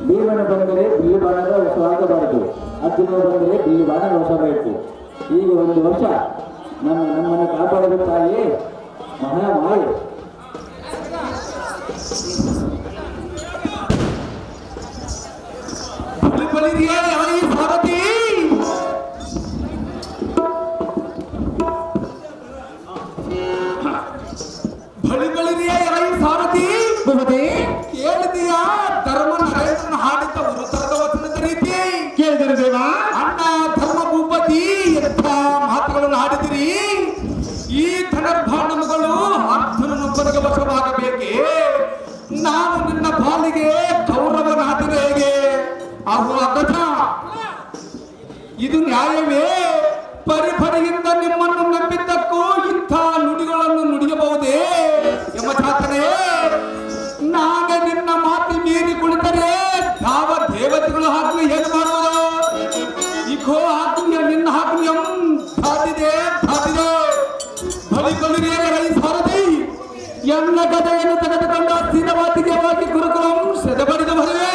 ಭೀಮನ ಬಂದರೆ ಬಿಲ್ಲು ಬಾಣದ ಹೊಸವಾಗಬಾರದು, ಅರ್ಜುನ ಬಂದರೆ ಬಿಲ್ಲು ಬಾಣ ಹೊಸಬೇಕು. ಈಗ ಒಂದು ವರ್ಷ ನಮ್ಮನ್ನು ಕಾಪಾಡಲು ತಾಯಿ ಮಹಾಮಾಯಿ. ಕೇಳಿದೆಯಾ ಧರ್ಮ ನರೇಂದ್ರನ ಹಾಡಿದ್ದ ಉರುತರದ ವಚನದ ರೀತಿ ಕೇಳಿದರೆ ದೇವ ಅಣ್ಣ ಧರ್ಮ ಭೂಪತಿ ಎಂಥ ಮಾತುಗಳನ್ನು ಹಾಡಿದಿರಿ. ಈ ಧನರ್ಭಾಂಡಗಳು ಅರ್ಜುನನೊಬ್ಬನಿಗೆ ವಶವಾಗಬೇಕೆ? ನಾನು ನಿನ್ನ ಪಾಲಿಗೆ ಕೌರವನಾದರೆ ಹೇಗೆ? ಅಹೋ ಅಕಥ, ಇದು ನ್ಯಾಯವೇ? ಪರಿಪರಿಯಿಂದ ನಿಮ್ಮನ್ನು ನಂಬಿದ್ದಕ್ಕೂ ಇಂಥ ನುಡಿಗಳನ್ನು ನುಡಿಯಬಹುದೇ? ಯಮಚಾತನೇ, ನಾನೇ ನಿನ್ನ ಮಾತಿ ಮೀರಿ ಕುಳಿತರೆ ಯಾವ ದೇವತೆಗಳು ಹಾಕಿ ಏನು ಮಾಡುವುದು? ಇಗೋ ಆತ್ಮೀಯ ನಿನ್ನ ಆತ್ಮೀಯಂ ಧಾತಿದೆ ಬಲಿಕೊಲಿರಿಯ ರೈ ಸಾರಥಿ ಎನ್ನ ಗದೆಯನ್ನು ತೆಗೆದುಕೊಂಡು ಸ್ಥಿರವಾತಿಗೆ ಹೋಗಿ ಗುರುಕುಲಂ ಸೆದಬಡಿದ ಬರುವೆ.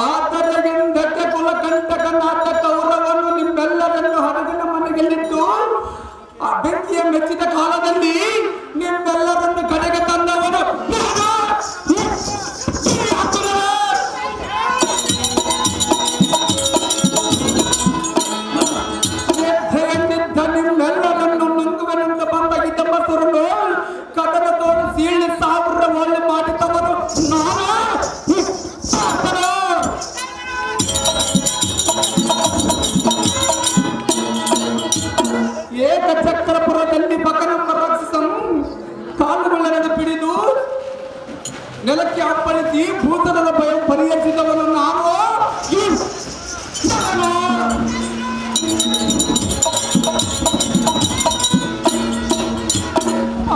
ಆತರಗೆಂದಕ್ಕೆ ಕುಲ ಕಂಟಕನಾದ ಕೌರವನ್ನು ನಿಮ್ಮೆಲ್ಲರನ್ನು ಹೊರಗಿನ ಮನೆಯಲ್ಲಿಟ್ಟು ಬೆಂಕಿಯ ಮೆಚ್ಚಿದ ಕಾಲದಲ್ಲಿ ನಿಮ್ಮೆಲ್ಲರನ್ನು ಕಡೆಗೆ ತಂದವನು ನಿಮ್ಮೆಲ್ಲರನ್ನು ನುಂಗುವನೆಂದು ಬಂದ ಇದ್ದಮ್ಮಸರನ್ನು ಕದನ ತೋರು ಸೀಳಿ ಸಾವಿರ ಒಳ್ಳೆ ಮಾಡಿದವನು ನಾನು. ಏಕಚಕ್ರಪುರದಲ್ಲಿ ಬಕನಮ್ಮ ರಾಕ್ಷಸಂ ಕಾಲುಗಳನ್ನು ಪಿಡಿದು ನೆಲಕ್ಕೆ ಅಪ್ಪಳಿಸಿ ಭೂತನದ ಭಯ ಪರಿಹರಿಸಿದವನು ನಾನು.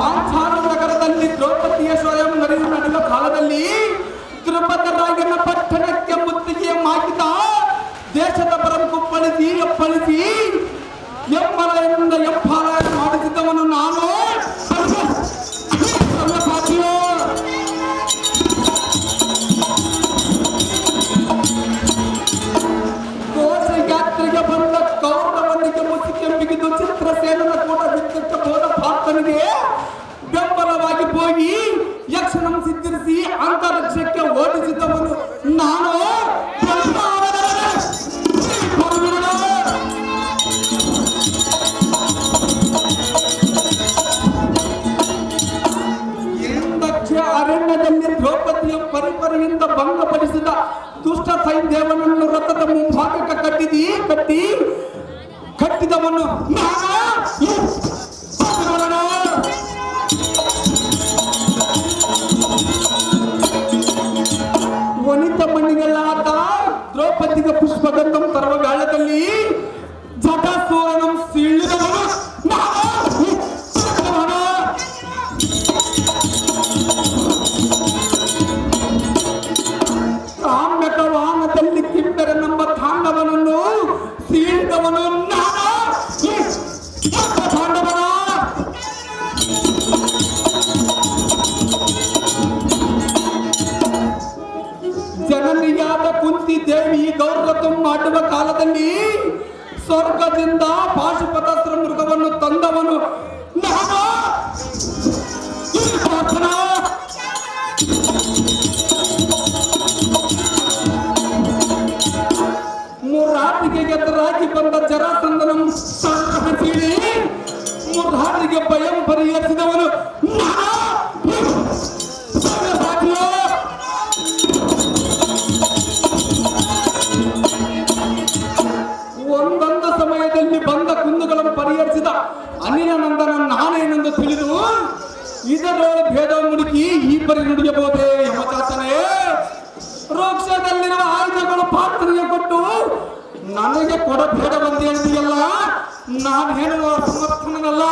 ಆಚಾರ ನಗರದಲ್ಲಿ ದ್ರೌಪದಿಯ ಸ್ವಯಂ ನಡೆಯುವ ಕಾಲದಲ್ಲಿ ದ್ರುಪದರಾಯನ ಪಟ್ಟಣಕ್ಕೆ ಮುತ್ತಿಗೆ ಮಾಗಿದ ದೇಶದ ಪರಂ ಕುಪ್ಪಳಿಸಿ ಅಪ್ಪಳಿಸಿ ಎಂಬಲೆಯಿಂದ ಎಂಪಾಲಯ ಮಾಡಿಸಿದ್ದವನು ನಾನು. ಘೋಷಯಾತ್ರೆಗೆ ಬಂದ ಕೌರವನಿಗೆ ಮುಸಿಕೆಂಬಿಗಿದ್ದು ಚಿತ್ರಸೇನನ ಕೂಡ ವಿದ್ಯುತ್ ಬೋಧ ಪಾರ್ಥನಿಗೆ ಬೆಂಬಲವಾಗಿ ಹೋಗಿ ಯಕ್ಷಣಂ ಸಿದ್ಧಿಸಿ ಅಂತರಿಕ್ಷಕ್ಕೆ ಓಡಿಸಿದವನು ನಾನು. ಅರಣ್ಯದಲ್ಲಿ ದ್ರೌಪದಿಯ ಪರಿಪರಿಯಿಂದ ಭಂಗಪಡಿಸಿದ ದುಷ್ಟ ಸೈನ್ಯವನನ್ನು ರಥದ ಮುಂಭಾಗಕ್ಕೆ ಕಟ್ಟಿದವನು ವನಿತ ಮಣ್ಣಿಗೆಲ್ಲಾದ ದ್ರೌಪದಿಗೆ ಪುಷ್ಪಗಂಧಂ ತರುವ ವೇಳದಲ್ಲಿ ಜಟಾಸೂರನಂ ಸೀಳಿದವನು ಮಾಡುವ ಕಾಲದಲ್ಲಿ ಸ್ವರ್ಗದಿಂದ ಪಾಶುಪತಾಸ್ತ್ರ ಮೃಗವನ್ನು ತಂದವನು ನಾನು. ಮುರಾರಿಗೆ ಎದುರಾಗಿ ಬಂದ ಜರಾಸಂಧನ ಸಂಗ್ರಹಿಸಿ ಮುರಾರಿಗೆ ಭಯಂ ಪರಿಹರಿಸಿದವನು ಒಂದೊಂದು ಸಮಯದಲ್ಲಿ ಬಂದ ಕುಂದುಗಳನ್ನು ಪರಿಹರಿಸಿದ ಅನಿಲನಂದನ ನಾನೇನೆಂದು ತಿಳಿದು ಇದರೊಳಗೆ ಭೇದ ಮುಡುಕಿ ಈ ಪರಿ ನುಡಿಯಬಹುದೇ ಯಮಚಾತನೇ. ರೋಕ್ಷದಲ್ಲಿರುವ ಆಯುಧಗಳು ಪಾತ್ರೆಗೆ ಕೊಟ್ಟು ನನಗೆ ಕೊಡಬೇಡ ಬಂದು ಹೇಳ್ತೀಯಲ್ಲ, ನಾನು ಹೇಳುವ ಸಮರ್ಥನಲ್ಲ.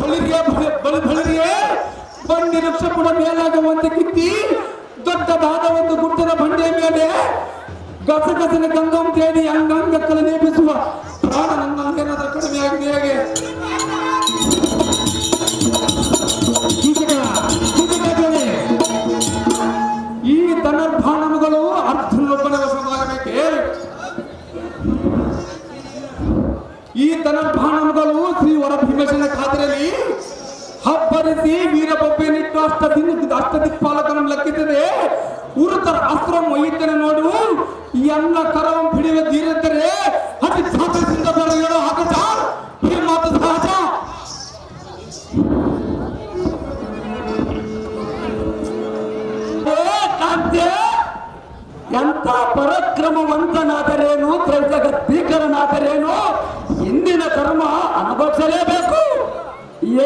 ಬಳಿಗೆ ಬಂಡಿ ವೃಕ್ಷ ಕೂಡ ಮೇಲಾಗುವಂತೆ ಕಿತ್ತಿ ದೊಡ್ಡದಾದ ಒಂದು ಗುಡ್ಡದ ಬಂಡೆಯ ಮೇಲೆ ಗಸಗಸನ ಗಂಗಂ ತೇಡಿ ಅಂಗಂಗಕ್ಕಲು ನೇಪಿಸುವ ಪ್ರಾಣ ನನ್ನೇನಾದ್ರೂ ಕಡಿಮೆ ಆಗಿದೆ ಹೇಗೆ? ಈ ಧನುರ್ಬಾಣಗಳು ಅರ್ಜುನೊಬ್ಬನ ವಶವಾಗಬೇಕೆ? ಈ ಧನುರ್ಬಾಣಗಳು ಶ್ರೀ ವರ ಭೀಮಸೇನ ಖಾತರಲ್ಲಿ ಹಬ್ಬರಿಸಿ ವೀರಬೊಬ್ಬೆನಿಟ್ಟು ಅಷ್ಟದಿಕ್ಪಾಲಕರನ್ನು ಲೆಕ್ಕಿಸಿದೆ. ಉರುತರ ಅಸ್ತ್ರ ಮೊಯ್ತನೆ ನೋಡು ಎಲ್ಲ ಕರವಂ ಹಿಡಿಯುವ ಧೀರತ್ತರೆ ಅತಿ ಛಾತ್ರದಿಂದ ಬೆಳೆಯಲು ಆಗಜ ಈ ಮಾತು ಸಹಜ. ಎಂತ ಪರಾಕ್ರಮವಂತನಾದರೇನು, ತ್ರೈಜಗತ್ತೀಕರನಾದರೇನು, ಇಂದಿನ ಕರ್ಮ ಅನುಭವಿಸಲೇಬೇಕು.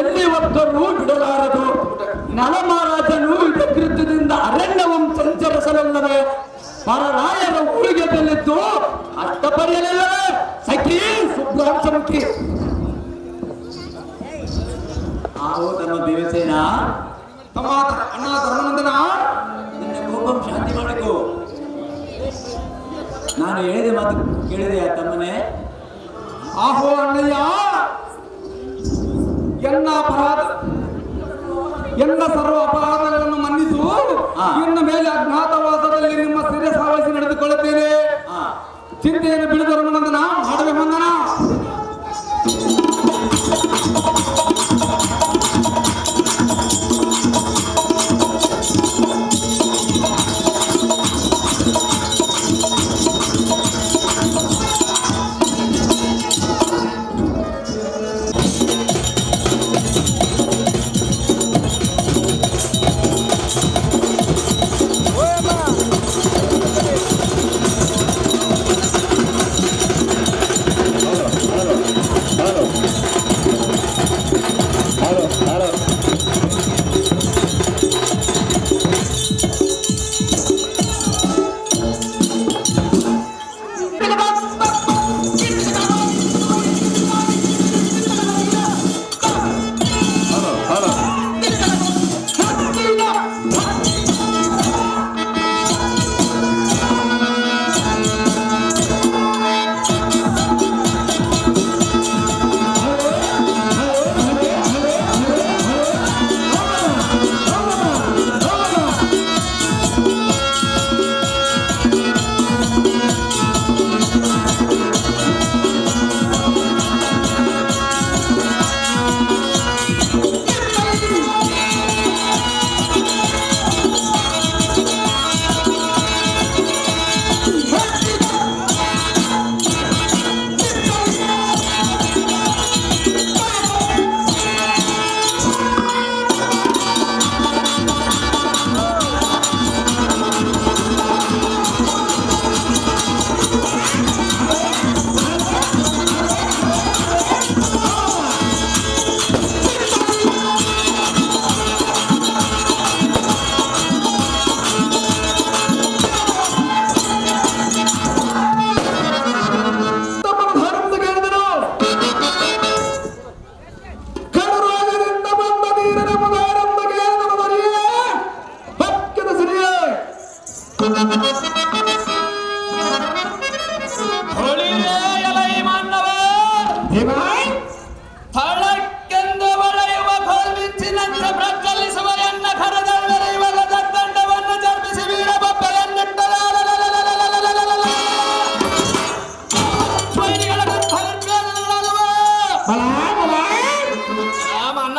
ಎಲ್ಲಿ ಒತ್ತರೂ ಬಿಡಲಾರದು. ನಳಮಹಾರಾಜನು ವಿಕೃತದಿಂದ ಅರಣ್ಯವನ್ನು ಸಂಚರಿಸಲಿಲ್ಲವೇ? ಪರರಾಯರ ಊಳಿಗೆದಲ್ಲಿದ್ದು ಅಷ್ಟ ಪಡೆಯಲಿಲ್ಲವೇ? ಸಖಿ ಸುಬ್ರಾಂಶಮುಖಿ ತಮ್ಮ ಭೀಮಸೇನ, ಅಣ್ಣ ಧರ್ಮನಂದನ, ನಿನ್ನ ಕೋಪಂ ಶಾಂತಿ ಮಾಡಬೇಕು. ನಾನು ಹೇಳಿದೆ ಮಾತು ಕೇಳಿದೆಯಾ ತಮ್ಮನೇ? ಆಹೋ ಅಣ್ಣಯ್ಯ, ಎಲ್ಲ ಸರ್ವ ಅಪರಾಧಗಳನ್ನು ಮನ್ನಿಸು. ಇನ್ನು ಮೇಲೆ ಅಜ್ಞಾತವಾಸದಲ್ಲಿ ನಿಮ್ಮ ಸಿರೆ ಸಾವಳಿಸಿ ನಡೆದುಕೊಳ್ಳುತ್ತೇನೆ. ಚಿಂತೆಯನ್ನು ಬಿಡಿದ ಧರ್ಮನಂದನ, ಮಾಡುವೆ ವಂದನ.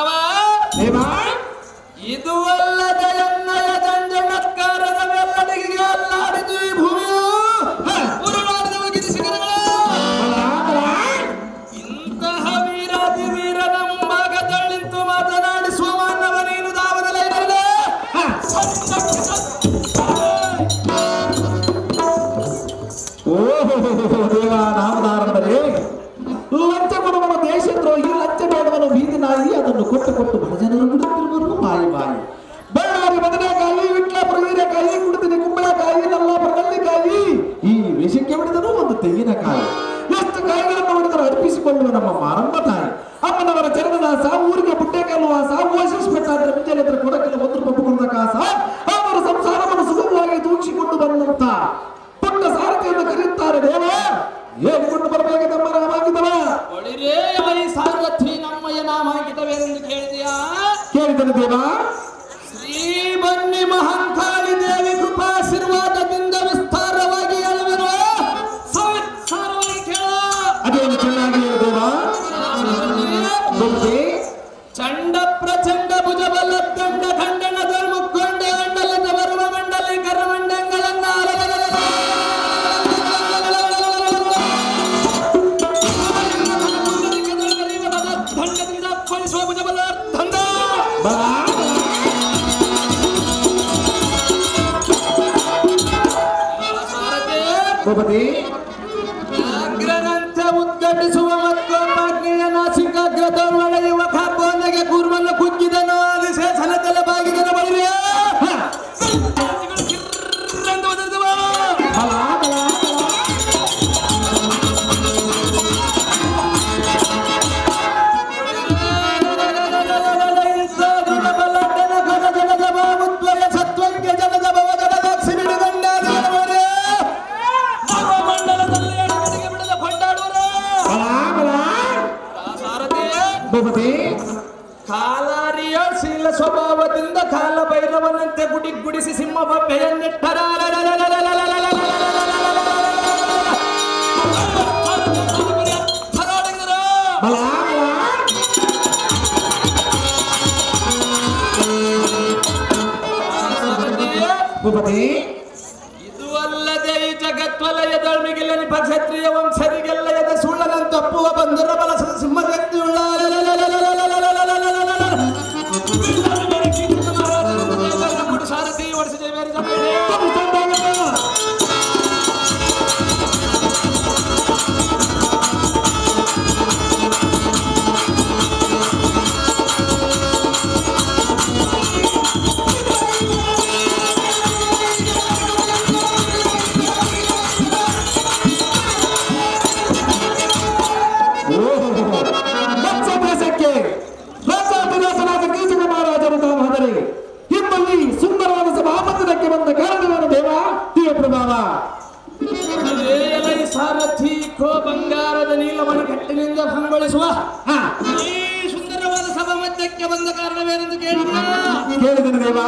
ಮಾನವ ದೇವಾ ಇದು ಅಲ್ಲದೆ ಎನ್ನಯ ಜಂಜನತ್ಕಾರದ ಮೆಲ್ಲಡಿಗೆ ಅಲ್ಲಾಡಿತು ಈ ಭೂಮಿಯು ಉರುಳಾಡಿದ ಒಗಿದ ಶಿಖರಗಳು. ಇಂತಹ ವೀರಾತಿ ವೀರನ ಮುಂಭಾಗ ತಳ್ಳಿಂತು ಮಾತನಾಡಿಸುವ ಮಾನವ ನೀನು ದಾವದಲ್ಲೇ ಇರಲಿ. ಓಹೋ ದೇವ ನಾಮದಾರದರೆ ಲಂಚ ಕೊಡುವನು ದೇಶದ್ರೋಹಿ, ಲಂಚ ಬೇಡವನು ಬೀದಿ ನಾಯಿ, ಅದನ್ನು ಕೊಟ್ಟು ಕೊಟ್ಟು ಬಡಜನರು ಬಿಡುತ್ತಿರುವರು ಮಾಯಿ ಮಾಯಿ. ಬಳ್ಳಾರಿ ಬದನೆಕಾಯಿ, ವಿಟ್ಲಾಪುರ ಹೀರೆಕಾಯಿ, ಕುಡಿದಿನಿ ಕುಂಬಳಕಾಯಿ, ನಲ್ಲಾಪುರ ನಲ್ಲಿಕಾಯಿ, ಈ ವಿಷಕ್ಕೆ ಹೊಡೆದರೂ ಒಂದು ತೆಂಗಿನಕಾಯಿ. ಎಷ್ಟು ಕಾಯಿಗಳನ್ನು ಹೊಡೆದರೂ ಅರ್ಪಿಸಿಕೊಳ್ಳುವ ನಮ್ಮ ಮಾರಮ್ಮ ತಾಯಿ ಅಮ್ಮನವರ ಚರಣದಾಸ, ಊರಿಗೆ ಬುಟ್ಟೆಕಾಲು ವಾಸ, ಓಶಿಸ್ ಬೆಟ್ಟಾದ್ರೆ ಮುಂಜಾನೆ ಹತ್ರ ಕೊಡಕಲು ಒಂದು ರೂಪಾಯಿ ಕೊಡುವ ಕಾಸ, ಅವರ ಸಂಸಾರವನ್ನು ಸುಗಮವಾಗಿ ತೂಗಿಸಿಕೊಂಡು ಬಂದಂತ ಪುಟ್ಟ ಸಾರಥಿಯನ್ನು ಕರೆಯುತ್ತಾರೆ. ದೇವ ಹೇಳಿಕೊಂಡು ಬರಬೇಕು ನಮ್ಮ ನಾಮಾಂಕಿತವ. ಒಳಿರೇ ಈ ಸಾರಥಿ ನಮ್ಮಯ್ಯ ನಾಮಾಂಕಿತವೇನೆಂದು ಕೇಳಿದೆಯಾ? ಕೇಳಿದನು ದೇವ. ಶ್ರೀ ಬನ್ನಿ ಮಹಾಂಕಾಳಿ ದೇವಿ ಕೃಪಾಶೀರ್ವಾದದಿಂದ ವಿಸ್ತಾರವಾಗಿ ಹೇಳುವೆನು, ಸಂಸಾರವಾಗಿ ಕೇಳ. ಅದೇನು ಚೆನ್ನಾಗಿ ಹೇಳು ದೇವ. ಗೊತ್ತೇ ಚಂಡ ಪ್ರಚಂಡ ಭುಜಬಲ ದಂಡ ಖಂಡನ ಮುಕ್ಕೊಂಡೆ ಮಂಡಲದ ಬರುವ ಮಂಡಲಿ ಕರ್ಮಂಡಂಗಳನ್ನ ದಂಡದಿಂದ ಅಪ್ಪಳಿಸುವ ಭುಜಬಲ ದಂಡ. ಭೂಪತಿ ಅಗ್ರನಂತ ಉದ್ಘಾಟಿಸುವ ಮತ್ತೊಬ್ಬ ನಾಸಿಕಾಗ್ರತ ಒಳೆಯುವ ಕಾಪೋನೆಗೆ ಕೂರ್ಮನ್ನು ಕುಗ್ಗಿದನು ಆಲಿಸೆ ಸನತಲ ಬಾಗಿದನ ಬಳಿವೆ ಸತ್ವಂಗೆ ಜನದ ಭವಗದ ದಕ್ಷಿ ಬಿಡುಗಂಡ ಭೂಪತಿ ಕಾಲಾರಿಯ ಶೀಲ ಸ್ವಭಾವದಿಂದ ಕಾಲ ಭೈರವನಂತೆ ಗುಡಿಸಿ ಸಿಂಹ ಬಬ್ಬೆಯನ್ನಿಟ್ಟರ ಭೂಪತಿ ಇದು ಅಲ್ಲದೆ ಈ ಜಗತ್ವಲಯದೊಳಗಿಲ್ಲ ಕ್ಷತ್ರಿಯ ವಂಶರಿಗೆಲ್ಲಯದ ಸುಳ್ಳನಂತಪ್ಪುವ ಬಂಧುರ ಬಲಸದ ಸಿಂಹಶಕ್ತಿಯುಳ್ಳ ಸಾರಥಿ ಓಡಿಸಿದೆ ಸುಂದರವಾದ ಸಭಾಮಂದಿರಕ್ಕೆ ಬಂದ ಕಾರಣವೇನು ದೇವ? ದಿವ್ಯ ಪ್ರಭಾವ. ಸಾರಥಿ ಕೋ ಬಂಗಾರದ ನೀಲವನ್ನು ಕಟ್ಟಿನಿಂದ ಭಂಗೊಳಿಸುವ ಈ ಸುಂದರವಾದ ಸಭಾ ಮಧ್ಯಕ್ಕೆ ಬಂದ ಕಾರಣವೇನೆಂದು ಕೇಳಿದನು ದೇವ.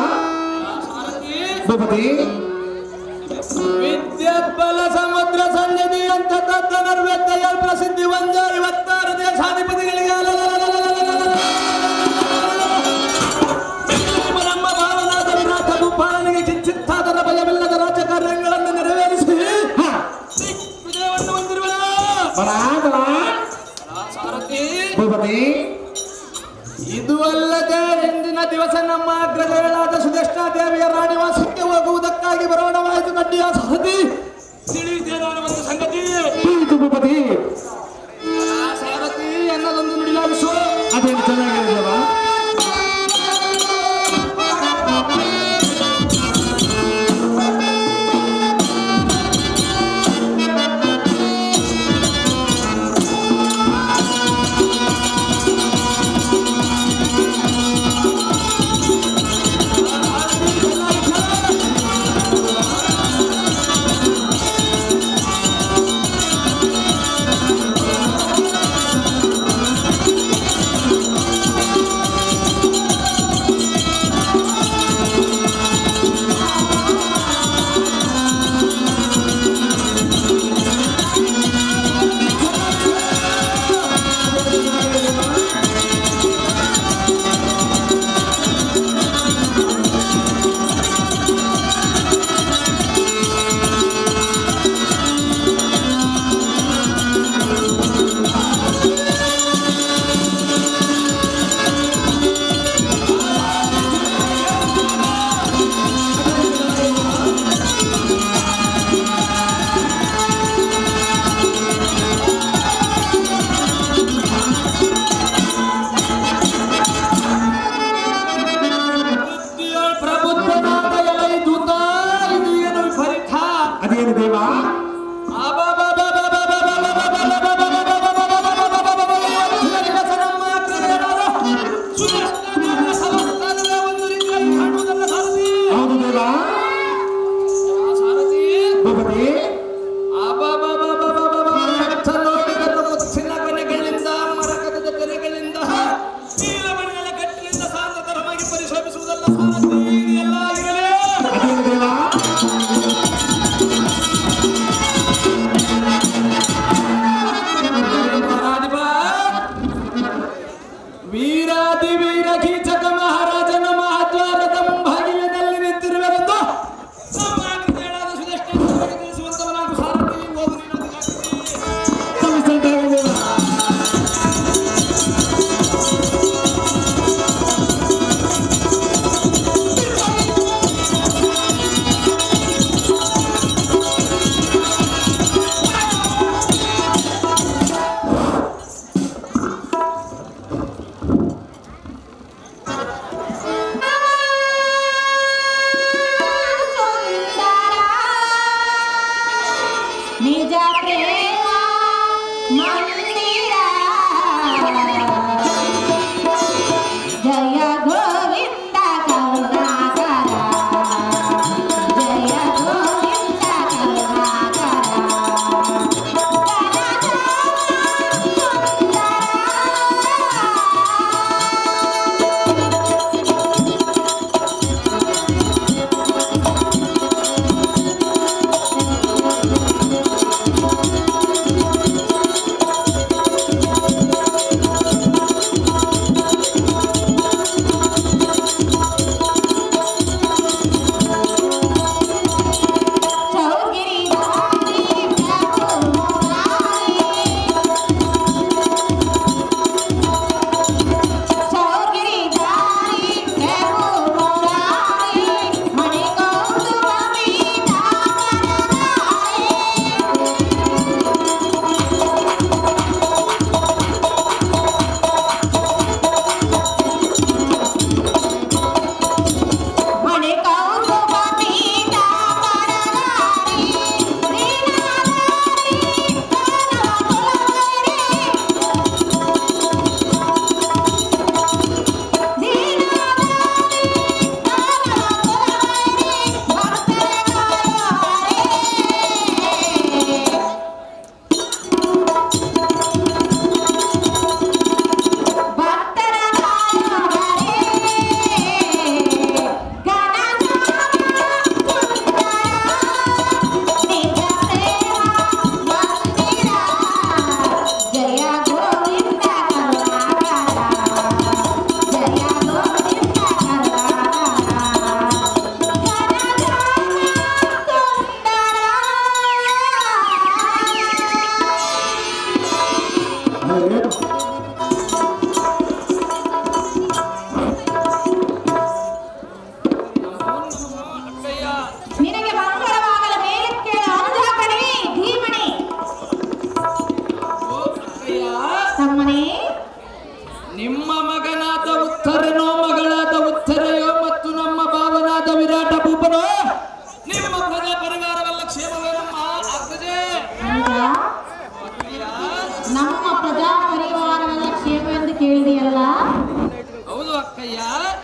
ಸಾರಥಿ ಭೂಪತಿ ವಿದ್ಯಾಬಲ ಸಮುದ್ರ ಸನ್ನಿಧಿ ಅಂತ ತತ್ವನರ್ವೇದ್ದೆಯ ಪ್ರಸಿದ್ಧಿ ಒಂದ 26 ದೇಶಾಧಿಪತಿಗಳಿಗೆ ನಮ್ಮ ಭಾವನಾದ ವಿರಾಟ ಭೂಪಾಲನಿಗೆ ಕಿಂಚಿತ್ತಾದರ ಭಯವಿಲ್ಲದ ರಾಜಕಾರ್ಯಗಳನ್ನು ನೆರವೇರಿಸಿ ವಿಜಯವನ್ನು ಹೊಂದಿರುವ ಸಾರಥಿ ಭೂಪತಿ ಇದು ಅಲ್ಲದೆ ಇಂದಿನ ದಿವಸ ನಮ್ಮ ಅಗ್ರಜಗಳಾದ ಸುದೇಶ್ನ ದೇವಿಯ ರಾಣಿವಾಸಕ್ಕೆ ಹೋಗುವುದಕ್ಕಾಗಿ ಬರೋಣವಾಯಿತು ಕಡ್ಡಿಯ ಸಾರಥಿ ತಿಳಿಯುತ್ತೇನೋ ಒಂದು ಸಂಗತಿ. ಭೂಪತಿ ಸಾರಥಿ ಅನ್ನದೊಂದು ನುಡಿಲಾಗಿಸು. ಅದೇನು ಚೆನ್ನಾಗಿದೆಯವ.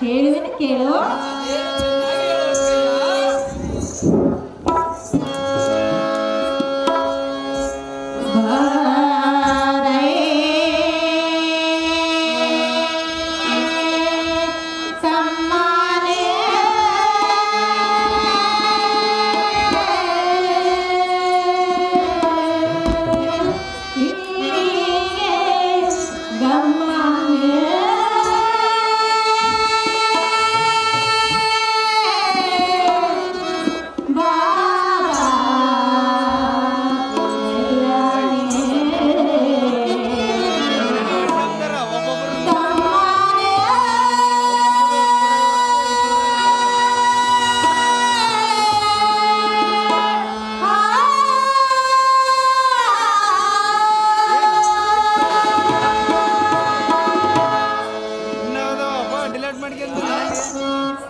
ಹೇಳುವೆನು ಕೇಳು.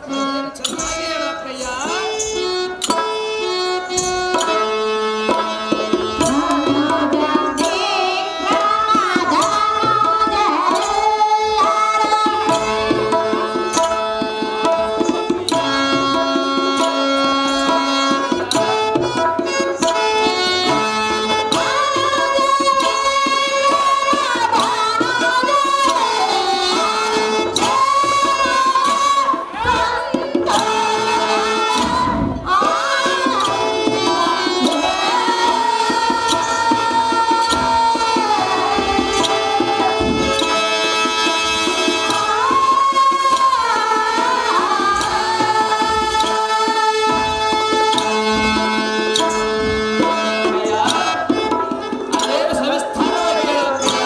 ಅದೇನು ಚೆನ್ನಾಗಿ ಹೇಳು ಅಕ್ಕಯ್ಯ. ಚೆನ್ನಾಗಿ ಹೇಳು ಅಕ್ಕಯ್ಯ. ಅದೇನು ಸವಿಸ್ತಾರವಾಗಿ ಹೇಳು ಅಕ್ಕಯ್ಯ.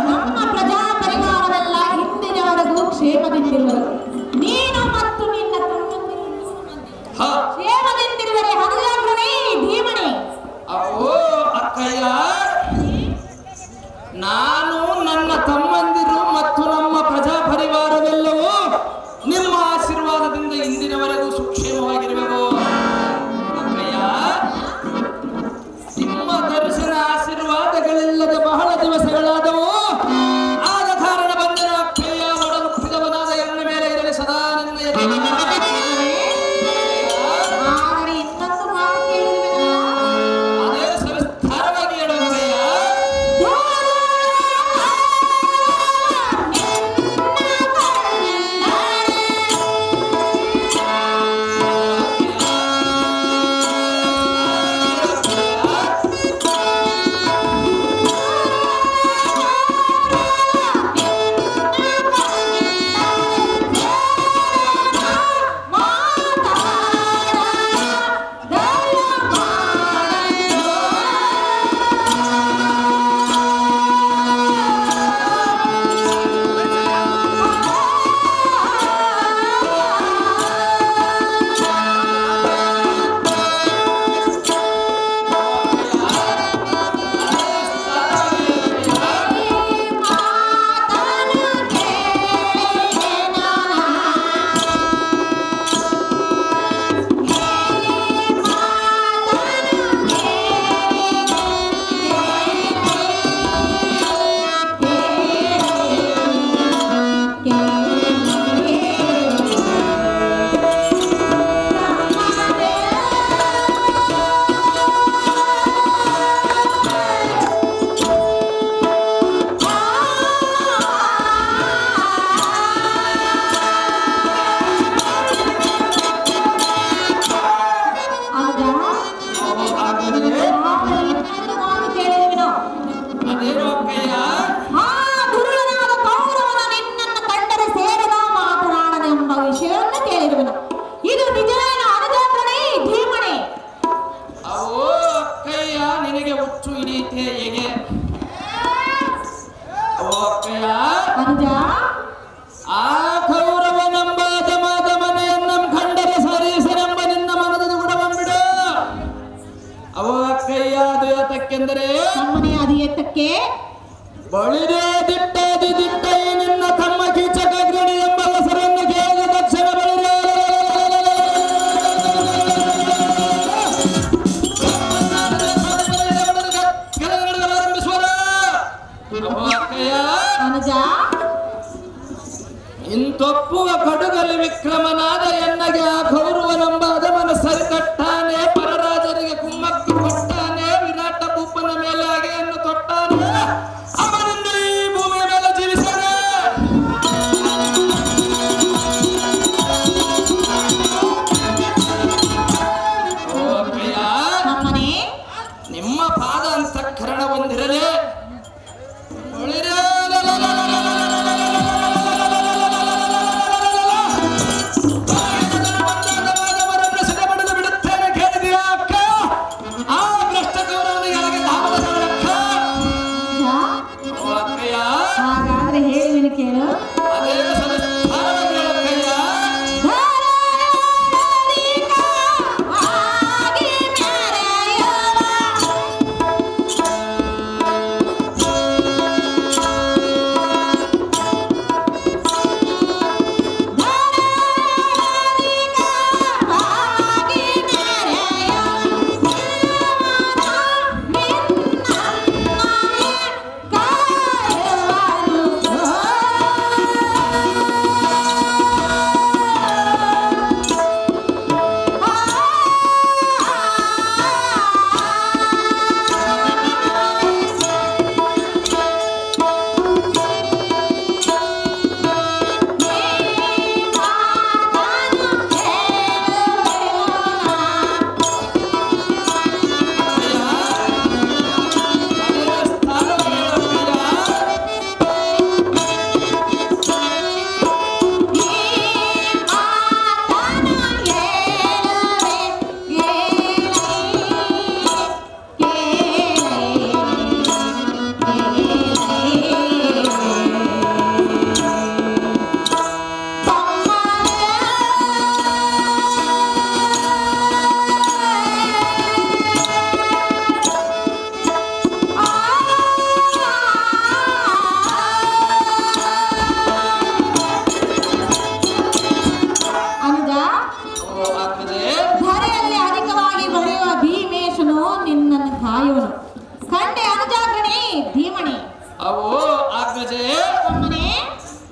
ನಮ್ಮ ಪ್ರಜಾ ಪರಿವಾರವೆಲ್ಲ ಹಿಂದಿನವರೆಗೂ ಕ್ಷೇಮದಿಂದಿರುವರು. ನೀನು ಮತ್ತು ನಿನ್ನ ಹ, ಕ್ಷೇಮದಿಂದಿರುವರೆ ಹನುಜಾಗ್ರನೇ ಧೀಮಣಿ. ಅವೋ ಅಕ್ಕಯ್ಯ, ನಾನು ನನ್ನ ತಮ್ಮಂದಿರು ಮತ್ತು ನಮ್ಮ ಪ್ರಜಾ ಪರಿವಾರವೆಲ್ಲವೂ ನಿಮ್ಮ ಆಶೀರ್ವಾದದಿಂದ ಇಂದಿನವರೆಗೂ ಸುಕ್ಷೇಮವಾಗಿರಬೇಕು. ಅಕ್ಕಯ್ಯ, ನಿಮ್ಮ ದರ್ಶನ ಆಶೀರ್ವಾದಗಳಿಲ್ಲದೆ ಬಹಳ ದಿವಸಗಳಾದವು. ಆದ ಕಾರಣ ಬಂದ ಅಕ್ಕಯ್ಯ ಒಡನುಟ್ಟಿದವನಾದ ಎನ್ನ ಮೇಲೆ ಇರಲಿ ಸದಾ ನನ್ನ ಎದುರು. ಆದರೆ ಇನ್ನೊಂದು ಮಾತು ಕೇಳುವೆನಾ? ಅದೇ ಸವಿಸ್ತಾರವಾಗಿ ಹೇಳು ಅಕ್ಕಯ್ಯ. ದೂರ ಬಳಿರೇ ದಿಟ್ಟಾದಿ ದಿಟ್ಟೈ ನಿನ್ನ ತಮ್ಮ ಕೀಚಕಾಗ್ರಣಿ ಎಂಬ ಹೆಸರನ್ನು ಕೇಳಿದ ತಕ್ಷಣ ಬಳಿರೇ ಆರಂಭಿಸುವರ ಅಕ್ಕಯ್ಯ ಅನುಜ ಇಂತೊಪ್ಪುವ ಕಡುಗಲಿ ವಿಕ್ರಮನಾದ ಎನ್ನಗೆ ಆ ಗೌರವನೆಂಬ ಅದಮನ ಸರಿಕಟ್ಟಾನೆ ಪರರಾಜರಿಗೆ ಕುಮ್ಮಕ್ಕು ಕೊಟ್ಟಾನೆ ವಿರಾಟ ಭೂಪನ ಮೇಲೆ ಅಗೆಯನ್ನು ತೊಟ್ಟಾನೆ ಅವನಿಂದ ಈ ಭೂಮಿಯ ಮೇಲೆ ಜೀವಿಸಾನೆ ಓ ಅಕ್ಕಯ್ಯ ನಮ್ಮನೆ ನಿಮ್ಮ ಪಾದ ಅಂತಃಕರಣ ಹೊಂದಿರಲೇ ಹಾಗಾದ್ರೆ ಹೇಳುವೆನು ಕೇಳು ಧರೆಯಲ್ಲಿ ಅಧಿಕವಾಗಿ ಬರೆಯುವ ಭೀಮೇಶನು ನಿನ್ನನ್ನು ಕಾಯುವನು ಕಂಡೆ ಅನುಜಾಗ್ರಣಿ ಧೀಮಣಿ ಅವು ಆಗ್ರಜೆ ನಮ್ಮನೆ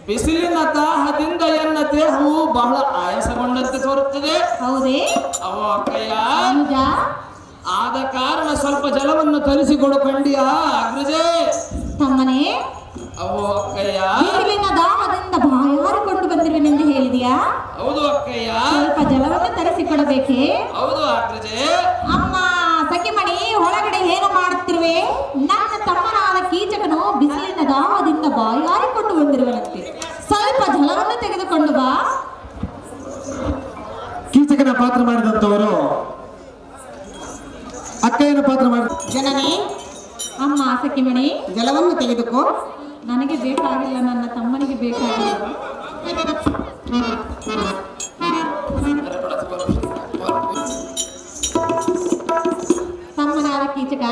ಬಿಸಿಲಿನ ದಾಹದಿಂದ ಎನ್ನ ದೇಹವು ಬಹಳ ಆಯಾಸಗೊಂಡಂತೆ ತೋರುತ್ತದೆ ಹೌದೇ ಅವು ಅಕ್ಕಯ್ಯ ಅನುಜ ಆದ ಕಾರಣ ಸ್ವಲ್ಪ ಜಲವನ್ನು ತರಿಸಿಕೊಡು ಕಂಡಿಯಾ ಅಗ್ರಜೆ ತಮ್ಮನೆ ಅವು ಅಕ್ಕಯ್ಯ ಬಿಸಿಲಿನ ದಾಹದಿಂದ ಬಾಯಾರಿಕೊಂಡು ಬಂದಿರುವೆನೆಂದು ಹೇಳಿದೆಯಾ ಹೌದು ಅಕ್ಕಯ್ಯ ಸ್ವಲ್ಪ ಜಲವನ್ನು ತರಿಸಿಕೊಡಬೇಕೇ ಹೌದು ಅಗ್ರಜೆ ಅಮ್ಮ ಸಖಿಮಣಿ ಒಳಗಡೆ ಏನು ಮಾಡುತ್ತಿರುವೆ ನನ್ನ ತಮ್ಮನಾದ ಕೀಚಕನು ಬಿಸಿಲಿನ ದಾಹದಿಂದ ಬಾಯಾರಿಕೊಂಡು ಬಂದಿರುವನಂತೆ ಸ್ವಲ್ಪ ಜಲವನ್ನು ತೆಗೆದುಕೊಂಡು ಬಾ ಕೀಚಕನ ಪಾತ್ರ ಮಾಡಿದಂತವರು ಅಕ್ಕಯ್ಯನ ಪಾತ್ರ ಮಾಡಿದ ಜನನಿ ಅಮ್ಮ ಸಖಿಮಣಿ ಜಲವನ್ನು ತೆಗೆದುಕೋ ನನಗೆ ಬೇಕಾಗಿಲ್ಲ ನನ್ನ ತಮ್ಮನಿಗೆ ಬೇಕಾಗಿಲ್ಲ ತಮ್ಮನಾದ ಕೀಚಕ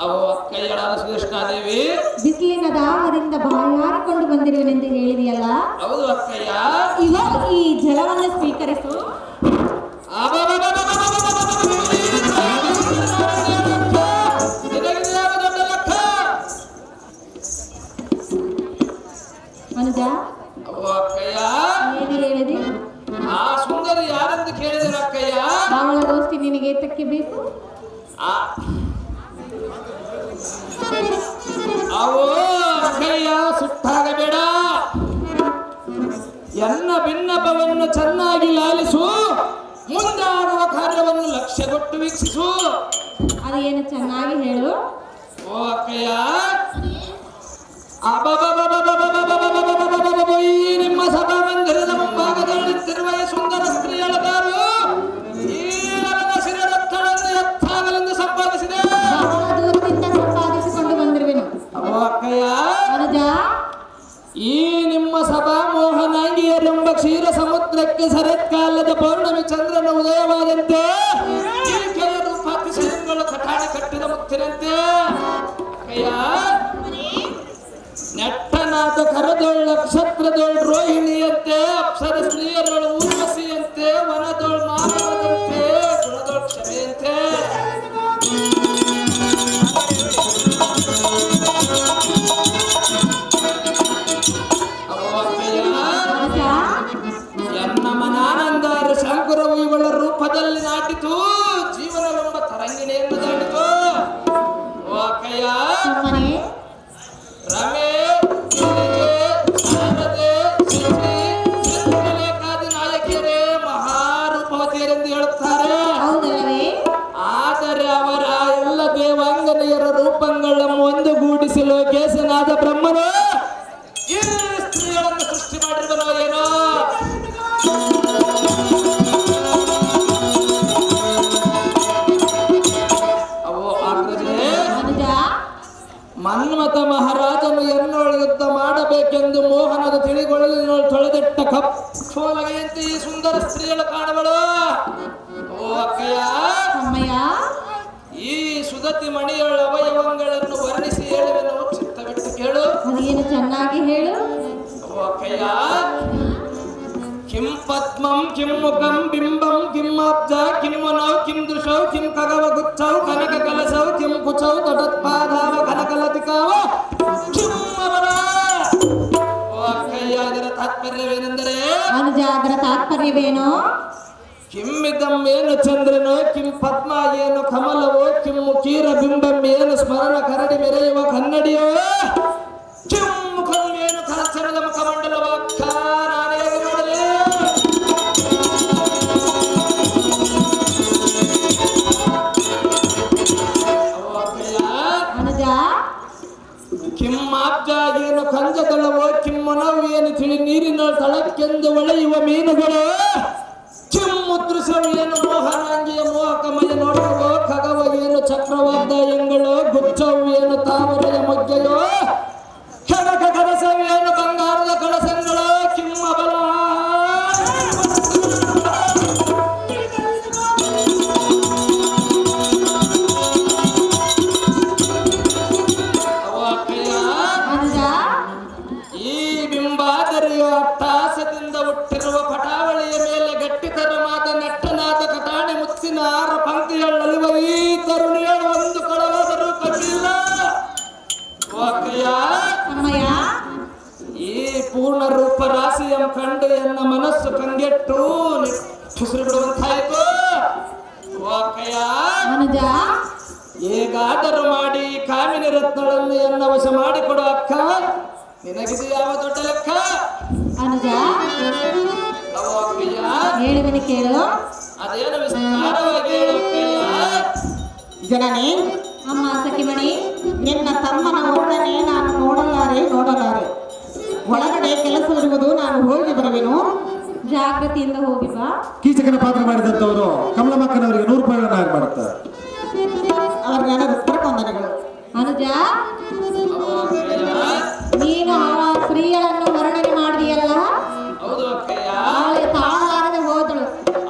ಅವು ಅಕ್ಕಯ್ಯಳಾದ ಸುದರ್ಶನಾದೇವಿ ಬಿಸಿಲಿನ ದಾಹದಿಂದ ಬಾಯಾರಿಕೊಂಡು ಬಂದಿರುವೆನೆಂದು ಹೇಳಿದೆಯಲ್ಲ ಹೌದು ಅಕ್ಕಯ್ಯ ಇವಾಗ ಈ ಜಲವನ್ನು ಸ್ವೀಕರಿಸು ಅನುಜ ಅವು ಅಕ್ಕಯ್ಯ ಏನು ಹೇಳಿದೆ ಆ ಸುಂದರಿ ಯಾರೆಂದು ಕೇಳಿದರು ಅಕ್ಕಯ್ಯ ಅವಳ ಗೋಷ್ಠಿ ನಿನಗೆ ಏತಕ್ಕೆ ಬೇಕು ಆ ಅವು ಅಕ್ಕಯ್ಯ ಸುಟ್ಟಾಗಬೇಡ ಎನ್ನ ಭಿನ್ನಪವನ್ನು ಚೆನ್ನಾಗಿ ಲಾಲಿಸು ಮುಂದಾಗುವ ಕಾರ್ಯವನ್ನು ಲಕ್ಷ್ಯಗೊಟ್ಟು ವೀಕ್ಷಿಸು ಅದು ಏನು ಚೆನ್ನಾಗಿ ಹೇಳು ಓ ಅಕ್ಕಯ್ಯ ಈ ನಿಮ್ಮ ಸಭಾ ಮಂದಿರದ ಮುಂಭಾಗದಲ್ಲಿ ನಿಂತಿರುವ ಈ ಸುಂದರ ಸ್ತ್ರೀಯಳಗಾರು ಈ ನನ್ನ ಶಿರರತ್ನಗಳನ್ನು ಎತ್ತಾಗಲೆಂದು ಸಂಪಾದಿಸಿದೆ ಬಹಳ ದೂರದಿಂದ ಸಂಪಾದಿಸಿಕೊಂಡು ಬಂದಿರುವೆನು ಓ ಅಕ್ಕಯ್ಯ ಅನುಜ ಈ ನಿಮ್ಮ ಸಭಾ ಮೋಹನಾಂಗಿಯರೆಂಬ ಕ್ಷೀರ ಸಮುದ್ರಕ್ಕೆ ಶರತ್ಕಾಲದ ಪೌರ್ಣಮಿ ಚಂದ್ರನ ಉದಯವಾದಂತೆ ಈಕೆಯ ರೂಪಾತಿಶಯಗಳು ಕಟಾಣ ಕಟ್ಟಿದ ಮುತ್ತಿನಂತೆ ಅಕ್ಕಯ್ಯ ನಕ್ಷತ್ರದೋಳ್ ರೋಹಿಣಿಯಂತೆ ಅಪ್ಸರ ಸ್ತ್ರೀಯರೊಳು ಊರ್ವಶಿಯಂತೆ ವನದೋಳ್ ಮಾನವದಂತೆ ಗುಣದೋಳ್ ಕ್ಷಮೆಯಂತೆ ಎನ್ನ ಮನಾನಂದಾರ ಶಂಕರವು ಇವಳ ರೂಪದಲ್ಲಿ ನಾಟಿತು ಜೀವನವೆಂಬ ತರಂಗಿಣಿಯನ್ನು ದಾಟಿತು ಓ ಅಕ್ಕಯ್ಯ ರಮೆ ನಾಯಕಿಯರೇ ಮಹಾರೂಪವತಿಯರೆಂದು ಹೇಳುತ್ತಾರೆ. ಆದರೆ ಅವರ ಎಲ್ಲ ದೇವಾಂಗನೆಯರ ರೂಪಗಳನ್ನು ಒಂದುಗೂಡಿಸಲು ಕೇಸನಾದ ಬ್ರಹ್ಮನು ಈ ಸ್ತ್ರೀಗಳನ್ನು ಸೃಷ್ಟಿ ಮಾಡಿರುವನೋ ಏನೋ. ಮನ್ಮಥ ಮಹಾರಾಜನು ಎನ್ನೋಳು ಯುದ್ಧ ಮಾಡಬೇಕೆಂದು ಮೋಹನದ ತಿಳಿಗೊಳ್ಳಲು ತೊಳೆದಿಟ್ಟ ಕಪ್ಪೋಲಗೆಯಂತೆ ಈ ಸುಂದರ ಸ್ತ್ರೀಗಳು ಕಾಣಬಳು. ಓ ಅಕ್ಕಯ್ಯ, ಈ ಸುದತಿ ಮಣಿಯಳ ಅವಯವಗಳನ್ನು ವರ್ಣಿಸಿ ಹೇಳುವೆನು, ಚಿತ್ತವಿಟ್ಟು ಕೇಳು. ಚೆನ್ನಾಗಿ ಹೇಳು. ಓ ಅಕ್ಕಯ್ಯ, ಕಿಂ ಪದ್ಮಂ ಕಿಂ ಮುಖಂ ಬಿಂಬಂ ಕಿಂ ಅಬ್ಜ ಕಿಂ ಮನೌ ಕಿಂ ದೃಶೌ ಕಿಂ ಖಗವ ಗುಚ್ಛೌ ಕನಕ ಕಲಸೌ ಕಿಂ ಕುಚೌ ತಟತ್ಪಾದಾವ ಕನಕಲತಿಕಾವ ಕಿಂ ಅವರ. ಓ ಅಕ್ಕಯ್ಯ, ಇದರ ತಾತ್ಪರ್ಯವೇನೆಂದರೆ ಅದರ ತಾತ್ಪರ್ಯವೇನು? ಕಿಮ್ಮಿದಂ ಏನು ಚಂದ್ರನೋ ಕಿಂ ಪದ್ಮ ಏನು ಕಮಲವೋ ಕಿಂ ಮುಖೀರ ಬಿಂಬಂ ಏನು ಸ್ಮರಣ ಕರಡಿ ಮೆರೆಯುವ ಕನ್ನಡಿಯೋ ಕಿಂ ಮುಖಂ ಏನು ಕರಚರದ ಮುಖಮಂಡಲವ ನಾನೇ ನೋಡಲೇ. ಕಿಮ್ಮಾಬ್ಜ ಏನು ಕಂಜದಳವೋ ಕಿಮ್ಮನವು ಏನು ತಿಳಿ ನೀರಿನ ತಳಕ್ಕೆಂದು ಒಳೆಯುವ ಮೀನುಗಳು ಕಿಮ್ಮುದ್ರಸವು ಏನು ಮೋಹನಾಂಗಿಯ ಮೋಹಕಮಯ ನೋಡುವ ಖಗವ ಏನು ಚಕ್ರವಾದ ಎಂಗಳು ಗುಚ್ಚವು ಏನು ತಾವರೆಯ ಮೊಗ್ಗೆಯೋ ಕನಕ ಕಲಸವು ಏನು ಬಂಗಾರದ ಕಳಸಗಳು ಕಿಮ್ಮಬಲ. ಈ ಬಿಂಬಾದರಿಯು ಅಟ್ಟಾಸದಿಂದ ಹುಟ್ಟಿರುವ ಪಟಾವಳಿಯ ಮೇಲೆ ಗಟ್ಟಿತರವಾದ ನೆಟ್ಟನಾದ ಕಟಾಣಿ ಮುತ್ತಿನ 6 ಪಂಕ್ತಿಗಳಲ್ಲಿರುವ ಈ ತರುಣಿಯಳು ಒಂದು ಕಳವಾದರೂ ಕಟ್ಟಿಲ್ಲ. ಈ ಪೂರ್ಣ ರೂಪ ರಾಶಿಯ ಕಂಡು ಎನ್ನ ಮನಸ್ಸು ಕಂಗೆಟ್ಟು ನಿಟ್ಟುಸಿರು ಬಿಡುವಂತಾಯಿತು. ಹೇಗಾದರೂ ಮಾಡಿ ಕಾಮಿನಿ ರತ್ನಗಳನ್ನು ಎನ್ನ ವಶ ಮಾಡಿಕೊಡು ಅಕ್ಕ. ನಿನಗಿದು ಯಾವ ದೊಡ್ಡ ಲೆಕ್ಕ? ಹೇಳುವನು ಕೇಳು. ಅದೇನು ವಿಸ್ತಾರವಾಗಿ ಹೇಳು ಅಕ್ಕಯ್ಯ. ಜನನಿ, ಅಮ್ಮ ಸಖಿಮಣಿ, ನಿನ್ನ ತಮ್ಮನ ಒಡನೆ ನಾನು ನೋಡಲಾರೆ. ಒಳಗಡೆ ಕೆಲಸವಿರುವುದು, ನಾನು ಹೋಗಿ ಬರುವೆನು. ಜಾಗೃತಿಯಿಂದ ಹೋಗಿ ಬಾ. ಕೀಚಕನ ಪಾತ್ರ ಮಾಡಿದಂತವರು ಕಮಲಮ್ಮಕ್ಕನವರಿಗೆ 100 ರೂಪಾಯಿಗಳನ್ನು ಹಾಗೆ ಮಾಡುತ್ತಾರೆ. ಅವ್ರ ನನಗೆ ಉತ್ತರಕೊಂದನೆಗಳು. ಅನುಜ, ನೀನು ಆ ಸ್ತ್ರೀಗಳನ್ನು ವರ್ಣನೆ ಮಾಡಿದೆಯಲ್ಲ, ಹೌದು ಅಕ್ಕಯ್ಯ. ತಾಳಾರದೆ ಹೋದಳು.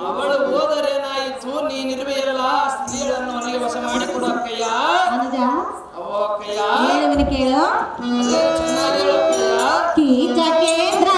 ಅವಳು ಹೋದರೇನಾಯಿತು? ನೀನಿರುವೆಯಲ್ಲ, ಸ್ತ್ರೀಗಳನ್ನು ನನಗೆ ವಶ ಮಾಡಿಕೊಡು ಅಕ್ಕಯ್ಯ. ಅನುಜ, ಅಕ್ಕಯ್ಯ, ಹೇಳುವನು ಕೇಳು. ಚೆನ್ನಾಗಿ ಹೇಳು ಅಕ್ಕಯ್ಯ. ಕೀಚಕೇಂದ್ರ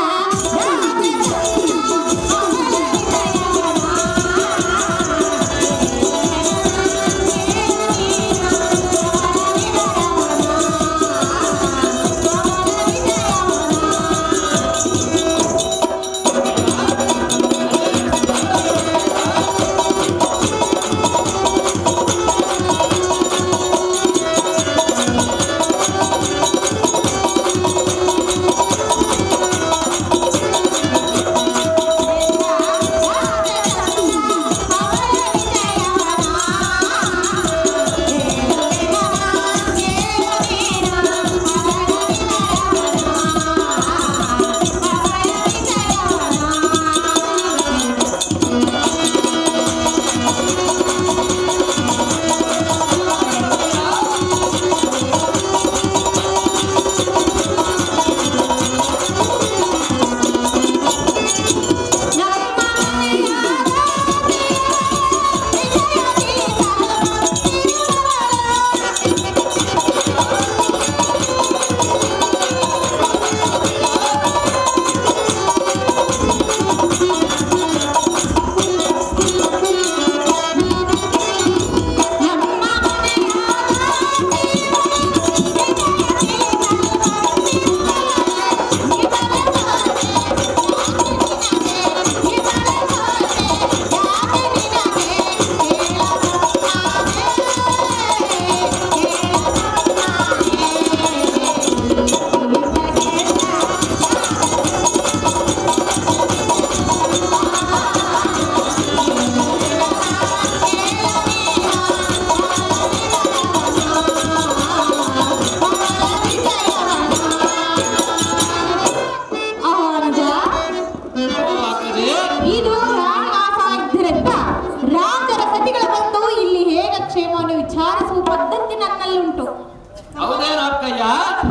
ಅಕ್ಕಯ್ಯ.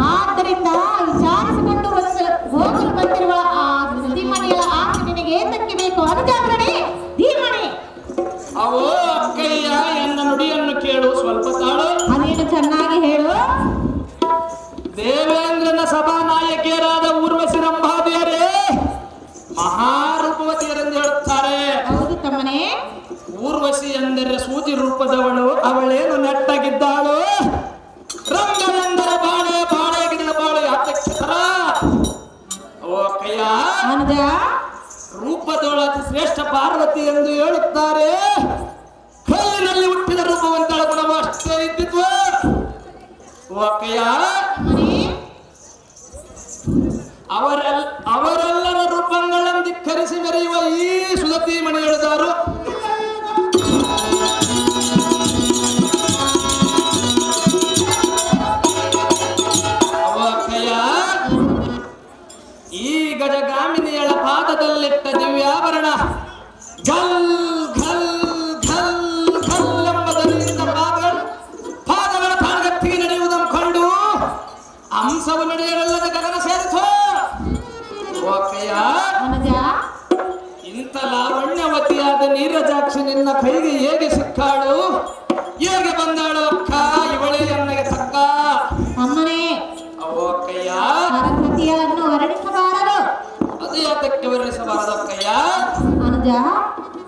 ಆದ್ದರಿಂದ ವಿಚಾರಿಸಿಕೊಂಡು ಹೋಗಲು ಬಂದಿರುವ ಆ ಸತಿಮಣಿಯ ಆಸೆ ನಿನಗೆ ಏತಕ್ಕೆ ಬೇಕು ಅನುಜಾಗ್ರಣೆ ಧೀಮಣಿ. ಅವು ಅಕ್ಕಯ್ಯ ಎನ್ನ ನುಡಿಯನ್ನು ಕೇಳು, ಸ್ವಲ್ಪ ತಾಳು. ಅದೇನು ಚೆನ್ನಾಗಿ ಹೇಳು. ದೇವೇಂದ್ರನ ಸಭಾನಾಯಕಿಯರಾದ ಊರ್ವಶಿ ರಂಭಾದಿಯರೇ ಮಹಾರೂಪವತಿಯರೆಂದು ಹೇಳುತ್ತಾರೆ. ಹೌದು ತಮ್ಮನೇ. ಊರ್ವಶಿ ಎಂದರೆ ಸೂಜಿ ರೂಪದವಳು, ಅವಳೇನು ನೆಟ್ಟಗಿದ್ದಾಳು. ರಂಗನೆಂದರೆ ಬಾಳೆ, ಬಾಳೆ ಗಿಡದ ಬಾಳೆ ಅತ್ಯಕ್ಷರ. ಓ ಅಕ್ಕಯ್ಯ, ಅನುಜ ರೂಪದವಳ ಅತಿ ಶ್ರೇಷ್ಠ ಪಾರ್ವತಿ ಎಂದು ಹೇಳುತ್ತಾರೆ. ಕೈಯಲ್ಲಿ ಹುಟ್ಟಿದ ರೂಪವಂತಳ ಗುಣವು ಅಷ್ಟೇ ಇದ್ದಿದ್ವು. ಓ ಅಕ್ಕಯ್ಯ, ಅವರೆಲ್ಲರ ರೂಪಗಳನ್ನು ಧಿಕ್ಕರಿಸಿ ಮೆರೆಯುವ ಈ ಸುದತಿ ಮಣಿ ಹೇಳಿದಾರು. ಈ ಗಜಗಾಮಿನಿಯಳ ಪಾದದಲ್ಲಿಟ್ಟ ದಿವ್ಯಾಭರಣ ಘಲ್ ಘಲ್ ಘಲ್ ಘಲ್ ಎಂಬ ಧ್ವನಿಯಿಂದ ಪಾದಗಳ ತಾಳ್ಗತ್ತಿಗೆ ನಡೆಯುವುದನ್ನು ಕಂಡು ಅಂಶವು ನಡೆಯಲಲ್ಲದ ಗಗನ ಸೇರಿತು. ಅನುಜ ಇಂಥ ಲಾವಣ್ಯವತಿಯಾದ ನೀರಜಾಕ್ಷಿ ನಿನ್ನ ಕೈಗೆ ಹೇಗೆ ಸಿಕ್ಕಾಳು, ಹೇಗೆ ಬಂದಾಳು ಅಕ್ಕ? ಇವಳೇ ಎನ್ನಗೆ ತಕ್ಕ. ಅಮ್ಮನೇ ಅವೋ ಅಕ್ಕಯ್ಯ, ಸರಸ್ವತಿಯನ್ನು ವರ್ಣಿಸಬಾರದು. ಅದು ಯಾತಕ್ಕೆ ವರ್ಣಿಸಬಾರದು ಅಕ್ಕಯ್ಯ? ಅನುಜ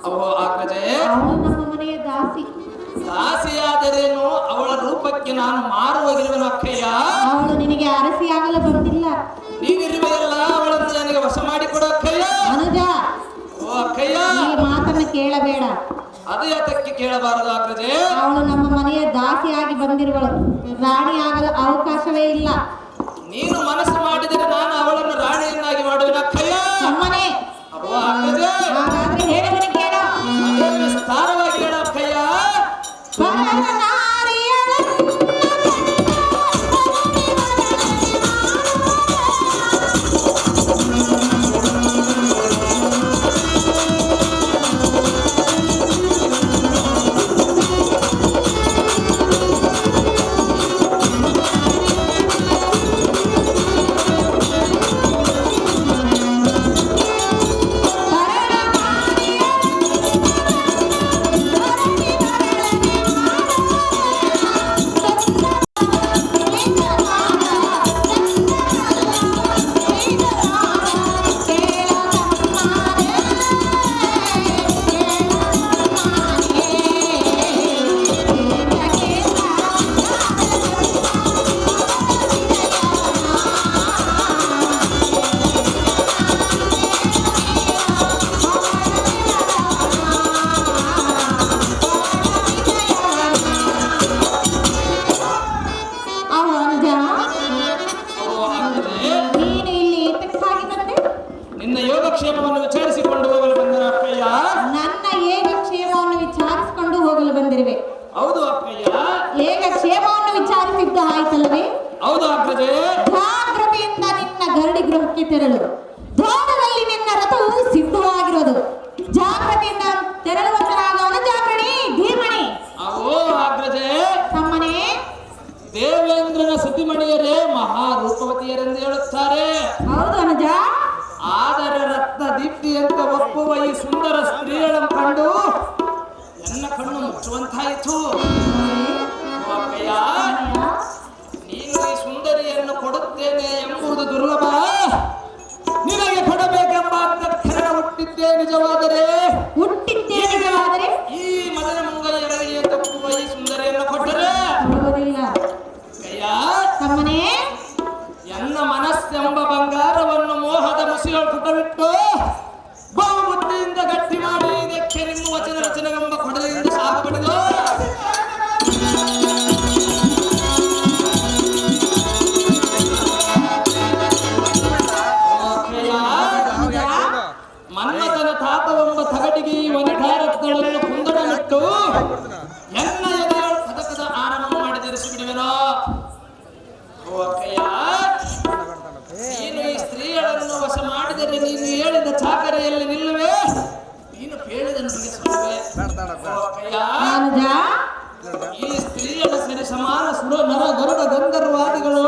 ಅವೋ ಅಗ್ರಜೆ, ಅವಳು ನಮ್ಮ ಮನೆಯ ದಾಸಿ. ದಾಸಿಯಾದರೇನು, ಅವಳ ರೂಪಕ್ಕೆ ನಾನು ಮಾರುವಾಗಿರುವೆನು ಅಕ್ಕಯ್ಯ. ಅವಳು ನಿನಗೆ ಅರಸಿಯಾಗಲು ಬಂದಿಲ್ಲ. ನೀನಿರುವೆಯಲ್ಲ, ಅವಳನ್ನು ನನಗೆ ವಶ ಮಾಡಿಕೊಡು ಅಕ್ಕಯ್ಯ. ಅನುಜ ಓ ಅಕ್ಕಯ್ಯ, ಈ ಮಾತನ್ನು ಕೇಳಬೇಡ. ಅದು ಯಾತಕ್ಕೆ ಕೇಳಬಾರದು ಅಗ್ರಜೆ? ಅವಳು ನಮ್ಮ ಮನೆಯ ದಾಸಿಯಾಗಿ ಬಂದಿರುವಳು, ರಾಣಿಯಾಗಲು ಅವಕಾಶವೇ ಇಲ್ಲ. ನೀನು ಮನಸ್ಸು ಮಾಡಿದರೆ ನಾನು ಅವಳನ್ನು ರಾಣಿಯನ್ನಾಗಿ ಮಾಡುವೆನು ಅಕ್ಕಯ್ಯ. ಅಮ್ಮನೇ ಅವೋ ಅಗ್ರಜೆ, ಹಾಗಾದ್ರೆ ಹೇಳುವನು ಕೇಳು. ಅದೇ ವಿಸ್ತಾರವಾಗಿ ಹೇಳು ಅಕ್ಕಯ್ಯ. ನಿನ್ನ ಯೋಗಕ್ಷೇಮವನ್ನು ವಿಚಾರಿಸಿಕೊಂಡು ಹೋಗಲು ಬಂದನು ಅಕ್ಕಯ್ಯ. ನನ್ನ ಯೋಗಕ್ಷೇಮವನ್ನು ವಿಚಾರಿಸಿಕೊಂಡು ಹೋಗಲು ಬಂದಿರುವೆ. ಹೌದು ಅಕ್ಕಯ್ಯ. ಯೋಗಕ್ಷೇಮವನ್ನು ವಿಚಾರಿಸಿದ್ದ ಆಯ್ತಲ್ಲವೇ? ಹೌದು ಅಗ್ರಜೆ. ಜಾಗ್ರತೆಯಿಂದ ನಿನ್ನ ಗರಡಿ ಗೃಹಕ್ಕೆ ತೆರಳು. ದ್ವಾರದಲ್ಲಿ ನಿನ್ನ ರಥವು ಸಿದ್ಧವಾಗಿರೋದು. ಜಾಗ್ರತೆಯಿಂದ ತೆರಳುವಂತರಾಗವನು ಜಾಗರಣಿ ಧೀಮಣಿ. ಅವೋ ಅಗ್ರಜೆ, ತಮ್ಮನೇ ದೇವೇಂದ್ರನ ಸತಿಮಣಿಯರೇ ಮಹಾರೂಪವತಿಯರೆಂದು ಹೇಳುತ್ತಾರೆ. ಹೌದು ಅನುಜ. ಆದರೆ ರತ್ನ ದೀಪ್ತಿಯಂತ ಒಪ್ಪುವ ಈ ಸುಂದರ ಸ್ತ್ರೀಗಳನ್ನು ಕಂಡು ನನ್ನ ಕಣ್ಣು ಮುಚ್ಚುವಂತಾಯಿತು. ಅಕ್ಕಯ್ಯ, ನೀನು ಈ ಸುಂದರಿಯನ್ನು ಕೊಡುತ್ತೇನೆ ಎಂಬುದು ದುರ್ಲಭ. ನಿನಗೆ ಕೊಡಬೇಕೆಂಬ ಅಂತಃಕರಣ ಹುಟ್ಟಿದ್ದೇ ನಿಜವಾದರೆ ಈ ಮದನ ಮುಂಗೈಯರಿಗೆ ತಪ್ಪುವ ಈ ಸುಂದರಿಯನ್ನು ಕೊಟ್ಟರೆ ಕೊಡುವುದಿಲ್ಲ. ಅಕ್ಕಯ್ಯ, ತಮ್ಮನೇ ಎನ್ನ ಮನಸ್ಸೆಂಬ ಬಂಗಾರವನ್ನು ಮೋಹದ ಮುಸಿಗಳು ಪುಟಬಿಟ್ಟು ಬಹುಬುದ್ಧಿಯಿಂದ ಗಟ್ಟಿ ಮಾಡಿ ಇದಕ್ಕೆ ನಿಮ್ಮ ವಚನ ರಚನೆಗಂಬ ಕೊಡಲಿಂದ ಸಾಗಬಡಿದು ಮನ್ಮಥನ ತಾತವೆಂಬ ತಗಟಿಗೆ ಈ ವನಿತಾರತ್ನಗಳನ್ನು ಕುಂದಡಲಿಟ್ಟು ಎನ್ನ ಎದೆಯ ಪದಕದ ಆರಂಭ ಮಾಡಿ ಧರಿಸಿಬಿಡುವೆನೋ. ಓ ಅಕ್ಕಯ್ಯ, ನೀನು ಈ ಸ್ತ್ರೀಗಳನ್ನು ವಶ ಮಾಡಿದರೆ ನೀನು ಹೇಳಿದ ಚಾಕರಿಯಲ್ಲಿ ನಿಲ್ಲುವೆ, ನೀನು ಹೇಳಿದ ನುಡಿಗೆ ಸಲ್ಲುವೆ. ಓ ಅಕ್ಕಯ್ಯ, ಅನುಜ ಈ ಸ್ತ್ರೀಯರ ಸರಿ ಸಮಾನ ಸುರ ನರ ಗರುಡ ಗಂಧರ್ವಾದಿಗಳು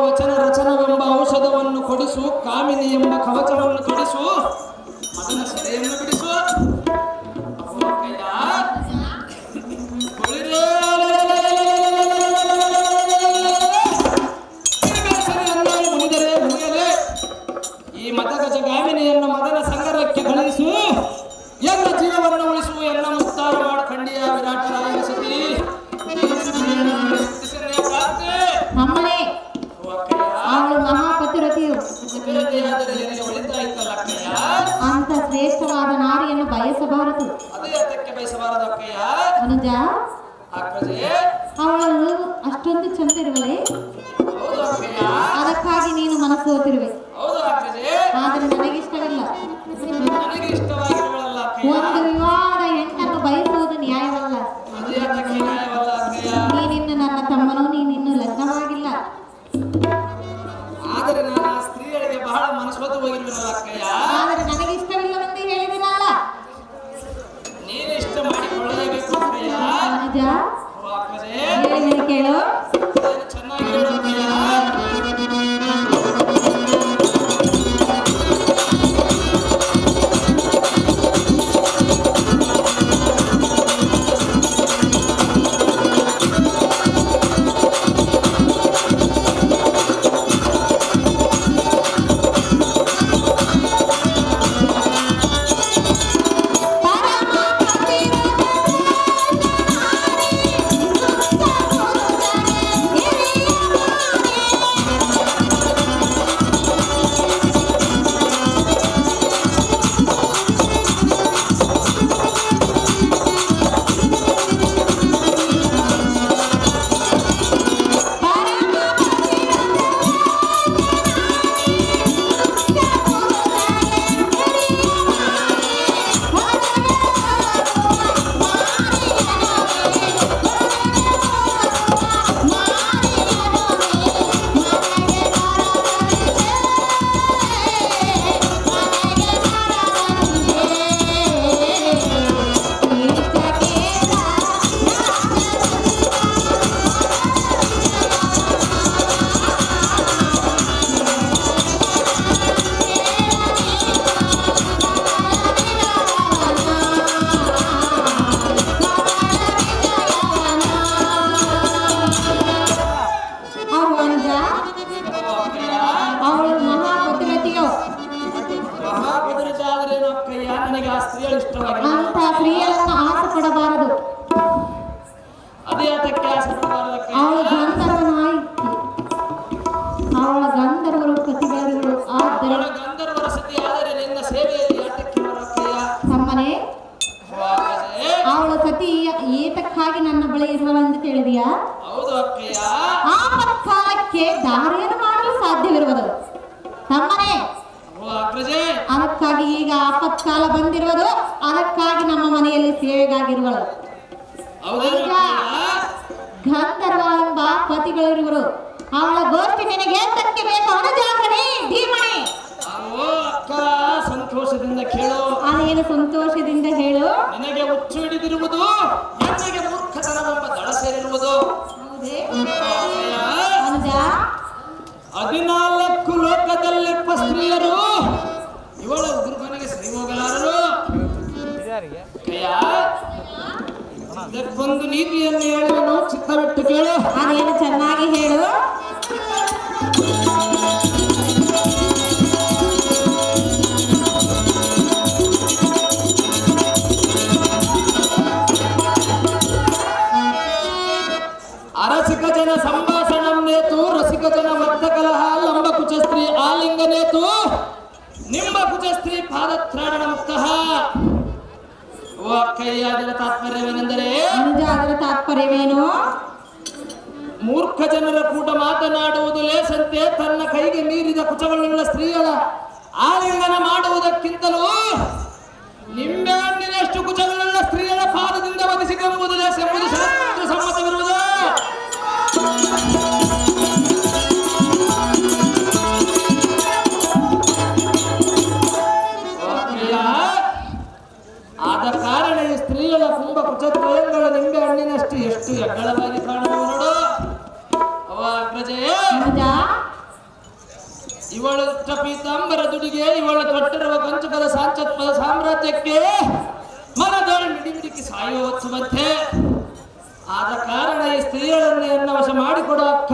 ವಚನ ರಚನವೆಂಬ ಔಷಧವನ್ನು ಕೊಡಿಸು, ಕಾಮಿನಿ ಎಂಬ ಕವಚವನ್ನು ತೊಡಿಸು, ಮದನ ಸೆರೆಯನ್ನು ಬಿಡಿಸು. ಈ ಮದಗಜ ಗಾಮಿನಿಯನ್ನು ಮದನ ಸಂಗರಕ್ಕೆ ಕಳುಹಿಸು, ಎಲ್ಲ ಜೀವವನ್ನು ಉಳಿಸು, ಎಲ್ಲ ಮುಕ್ತಾರ ಮಾಡು ಖಂಡಿಯ ವಿರಾಟರಾಯನ ಸತಿ. ಅಮ್ಮನೇ, ಅವಳು ಮಹಾಪತಿರತಿಯು. ಅಂತ ಶ್ರೇಷ್ಠವಾದ ನಾರಿಯನ್ನು ಬಯಸಬಾರದು. ಅನುಜ, ಅವಳನ್ನು ಅಷ್ಟೊಂದು ಚಂದ ಇರುವಳೆ, ಅದಕ್ಕಾಗಿ ನೀನು ಮನಸ್ಸೋತಿರುವೆ. ಆದರೆ ನನಗಿಷ್ಟವಿಲ್ಲ. ಒಂದು ವಿವಾಹದ ಹೆಣ್ಣನ್ನು ಬಯಸುವುದು ನ್ಯಾಯವಲ್ಲ. ನೀನಿನ್ನು ನನ್ನ ತಮ್ಮನು, ನೀನಿನ್ನು ಲಗ್ನವಾಗಿಲ್ಲ. ಆದರೆ ನಾನು ಆ ಸ್ತ್ರೀಯರಿಗೆ ಬಹಳ ಮನಸ್ಸೋತು ಹೋಗಿರುವಲ್ಲ ಅಕ್ಕಯ್ಯ. ಆದರೆ ನನಗೆ ಇಷ್ಟವಿಲ್ಲವೆಂದು ಹೇಳಿದಿನಲ್ಲ. ನೀನು ಇಷ್ಟ ಮಾಡಿಕೊಳ್ಳಲೇಬೇಕು ಅಕ್ಕಯ್ಯ. ನಿಜ ಹೇಳಿದರೆ ಕೇಳು. ಚೆನ್ನಾಗಿ ಹೇಳು ಅಕ್ಕಯ್ಯ. ಅಂತ ಸ್ತ್ರೀಯರನ್ನು ಆಸೆ ಪಡಬಾರದು. ಅವಳ ಗಂಧರ್ವನಾಯಿ, ಅವಳ ಗಂಧರ್ವರು ಪ್ರತಿಭೆಗಳು. ಆದರೆ ತಮ್ಮನೇ, ಅವಳ ಸತಿ ಏತಕ್ಕಾಗಿ ನನ್ನ ಬಳಿ ಇರುವಳೆಂದು ಕೇಳಿದೆಯಾ? ಆಪತ್ಕಾಲಕ್ಕೆ ದಾರಿಯನ್ನು ಮಾಡಲು ಸಾಧ್ಯವಿರುವುದು ತಮ್ಮನೇ. ಅದಕ್ಕಾಗಿ ಈಗ ಆಪತ್ಕಾಲ ಬಂದಿರುವುದು, ಅದಕ್ಕಾಗಿ ನಮ್ಮ ಮನೆಯಲ್ಲಿ ಸೇವೆಗಾಗಿರುವಳು. ಗಂಧರ್ವ ಎಂಬ ಪತಿಗಳಿರುವರು. ಅವಳ ಗೋಷ್ಠಿ ನಿನಗೆ ಏತಕ್ಕೆ ಬೇಕು? ಅನುಜಾಗಣಿ ಧೀಮಣಿ. ಸಂತೋಷದಿಂದ ಕೇಳು. ಅದೇನು ಸಂತೋಷದಿಂದ ಹೇಳು. ನಿನಗೆ ಹುಚ್ಚು ಹಿಡಿದಿರುವುದು, ನನಗೆ ಮೂರ್ಖತನವೆಂಬ ದಳ ಸೇರಿರುವುದು. ಅನುಜ, 14 ಲೋಕದಲ್ಲಿರುವ ಸ್ತ್ರೀಯರು ಇವಳ ಗುರುಗನಿಗೆ ಸರಿ ಹೋಗಲಾರರು. ಇದಕ್ಕೊಂದು ನೀತಿಯನ್ನು ಹೇಳುವನು, ಚಿತ್ತವಿಟ್ಟು ಕೇಳು. ಅದೇನು ಚೆನ್ನಾಗಿ ಹೇಳು. ಅರಸಿಕ ಜನ ಸಂಭಾಷಣಂ ನೇತು, ರಸಿಕ ಜನ ವರ್ಧಕಲಹ, ಲಂಬ ಕುಚ ಸ್ತ್ರೀ ಆಲಿಂಗನೇತು, ನಿಂಬ ಕುಚ ಸ್ತ್ರೀ ಪಾದತ್ರಾಣ ಮುಕ್ತಃ. ಓ ಅಕ್ಕಯ್ಯ, ಅದರ ತಾತ್ಪರ್ಯವೇನೆಂದರೆ, ಅದರ ತಾತ್ಪರ್ಯವೇನು? ಮೂರ್ಖ ಜನರ ಕೂಡ ಮಾತನಾಡುವುದು ಲೇಸಂತೆ ತನ್ನ ಕೈಗೆ ಮೀರಿದ ಕುಚಗಳುಳ್ಳ ಸ್ತ್ರೀಯರ ಆಲಿಂಗನ ಮಾಡುವುದಕ್ಕಿಂತಲೂ ನಿಂಬೆ ಹಣ್ಣಿನಷ್ಟು ಕುಚಗಳುಳ್ಳ ಸ್ತ್ರೀಯರ ಪಾದದಿಂದ ವಧಿಸಿಕೊಂಬುದು ಲೇಸ ಎಂಬುದು ಶಾಸ್ತ್ರ ಸಮ್ಮತವಿರುವುದು. ಆದ ಕಾರಣ ಈ ಸ್ತ್ರೀಗಳ ಕುಂಭ ಕುಚದ್ವಯಗಳ ನಿಂಬೆ ಹಣ್ಣಿನಷ್ಟು ಎಷ್ಟು ಎಕ್ಕಳವಾಗಿ ಕಾಣುವುದು ನೋಡು. ಅವ ಅಗ್ರಜೆ, ಇವಳು ಪೀತಾಂಬರ ದುಡಿಗೆ ಇವಳು ತೊಟ್ಟಿರುವ ಕಂಚಕದ ಸಾಂಚತ್ವದ ಸಾಮ್ರಾಜ್ಯಕ್ಕೆ ಮನದೋಳು ಮಿಡಿಮಿಡಿಕೆ ಸಾಯುವ ಮತ್ತೆ ಆದ ಕಾರಣ ಈ ಸ್ತ್ರೀಯರನ್ನು ಎನ್ನ ವಶ ಮಾಡಿಕೊಡು ಅಕ್ಕ.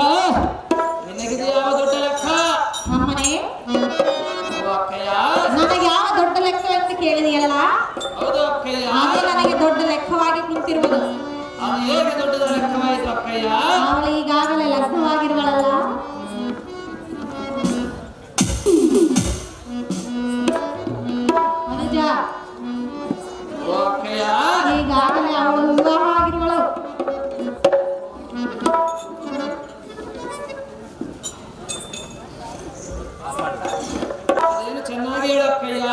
ನಿನಗಿದೆ ಯಾವ ದೊಡ್ಡ ಲೆಕ್ಕ? ಅಮ್ಮನೇ, ಅಕ್ಕಯ್ಯ, ನನಗೆ ಯಾವ ದೊಡ್ಡ ಲೆಕ್ಕ ಅಂತ ಕೇಳಿದೆಯಲ್ಲ, ಹೌದು ಅಕ್ಕಯ್ಯ. ಅದೇ ನನಗೆ ದೊಡ್ಡ ಲೆಕ್ಕವಾಗಿ ಕುಂತಿರುವುದು. ಅದು ಹೇಗೆ ದೊಡ್ಡದ ಲೆಕ್ಕವಾಯಿತು ಅಕ್ಕಯ್ಯ? ಅವಳು ಈಗಾಗಲೇ ಲಗ್ನವಾಗಿರುವಳಲ್ಲ. ಅನುಜ, ಅಕ್ಕಯ್ಯ, ಈಗಾಗಲೇ ಅವಳು ವಿವಾಹ ಆಗಿರುವಳು. ಅದೇನು ಚೆನ್ನಾಗಿ ಹೇಳು ಅಕ್ಕಯ್ಯ.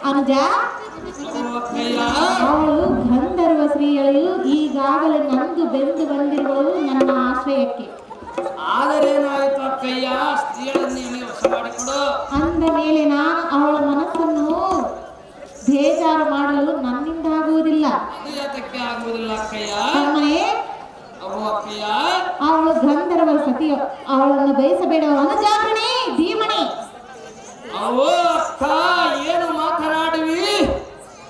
ಅನುಜ, ಅವಳು ಗಂಧರ್ವ ಸ್ತ್ರೀಯಳು ಈಗಾಗಲೇ ನಂದು ಬೆಂದು ಬಂದಿರುವಳು ನನ್ನ ಆಶ್ರಯಕ್ಕೆ. ಆದರೇನಾಯಿತು ಅಕ್ಕಯ್ಯ? ಸ್ತ್ರೀಯರನ್ನೇ ವಶ ಮಾಡಿಕೊಡು. ಅಂದ ಮೇಲೆ ನಾನು ಅವಳ ಮನಸ್ಸನ್ನು ಬೇಜಾರು ಮಾಡಲು ನನ್ನಿಂದ ಆಗುವುದಿಲ್ಲ. ಇದು ಯಾತಕ್ಕೆ ಆಗುವುದಿಲ್ಲ ಅಕ್ಕಯ್ಯ? ಅಮ್ಮನೇ, ಅಕ್ಕಯ್ಯ, ಅವಳು ಗಂಧರ್ವ ಸತಿಯು, ಅವಳನ್ನು ಬಯಸಬೇಡ. ಅನುಜಾಗಣೆ ಧೀಮಣಿ. ಅವೋ ಅಕ್ಕ, ಏನು ಮಾತನಾಡುವಿ?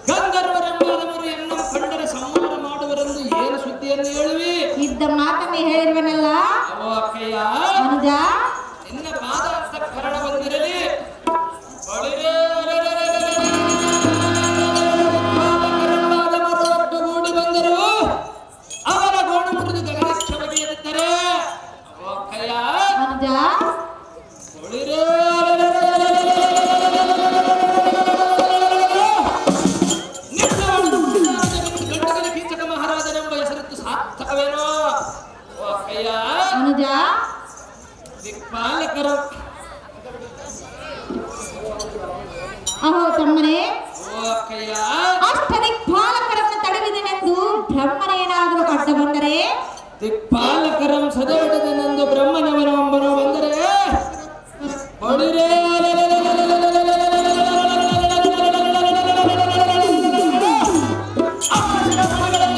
ಗಂಧರ್ವರೆಂಬುದವರು ಎನ್ನು ಕಂಡರೆ ಸಂಹಾರ ಮಾಡುವರೆಂದು ಏನು ಸುದ್ದಿಯನ್ನು ಹೇಳುವಿ? ಇದ್ದ ಮಾತನ್ನೇ ಹೇಳಿರುವನಲ್ಲ. ಅವೋ ಅಕ್ಕಯ್ಯ, ಅನುಜ, ನಿನ್ನ ಪಾದ ಕರಣ ಬಂದಿರಲಿ. ಒಟ್ಟುಗೂಡಿ ಬಂದರು ಅವರ ಗೋಣ ಮುರಿದು ಗಗನಕ್ಕೆ ಬಗೆಯಿರುತ್ತಾರೆ. ಅವೋ ಅಕ್ಕಯ್ಯ, ಅನುಜ, ಗಂಡಗನ ಕೀಚಕ ಮಹಾರಾಜನೆಂಬ ಹೆಸರಿತ್ತು ಸಾರ್ಥಕವೇನೋ? ಅಕ್ಕಯ್ಯ, ಅನುಜ, ದಿಕ್ಪಾಲಕರು. ಅಹೋ ತಮ್ಮನೇ, ಅಕ್ಕಯ್ಯ, ಅಷ್ಟದಿಕ್ಪಾಲಕರನ್ನು ತಡೆಯುವುದೆನೆಂದು ಬ್ರಹ್ಮನೇನಾದರೂ ಅಡ್ಡ ಬಂದರೆ, ದಿಕ್ಪಾಲಕರಂ ಸದವಿಡದನೆಂದು ಬ್ರಹ್ಮನವನೊಬ್ಬನು ಬಂದರೆ ಹೊಡಿರೇ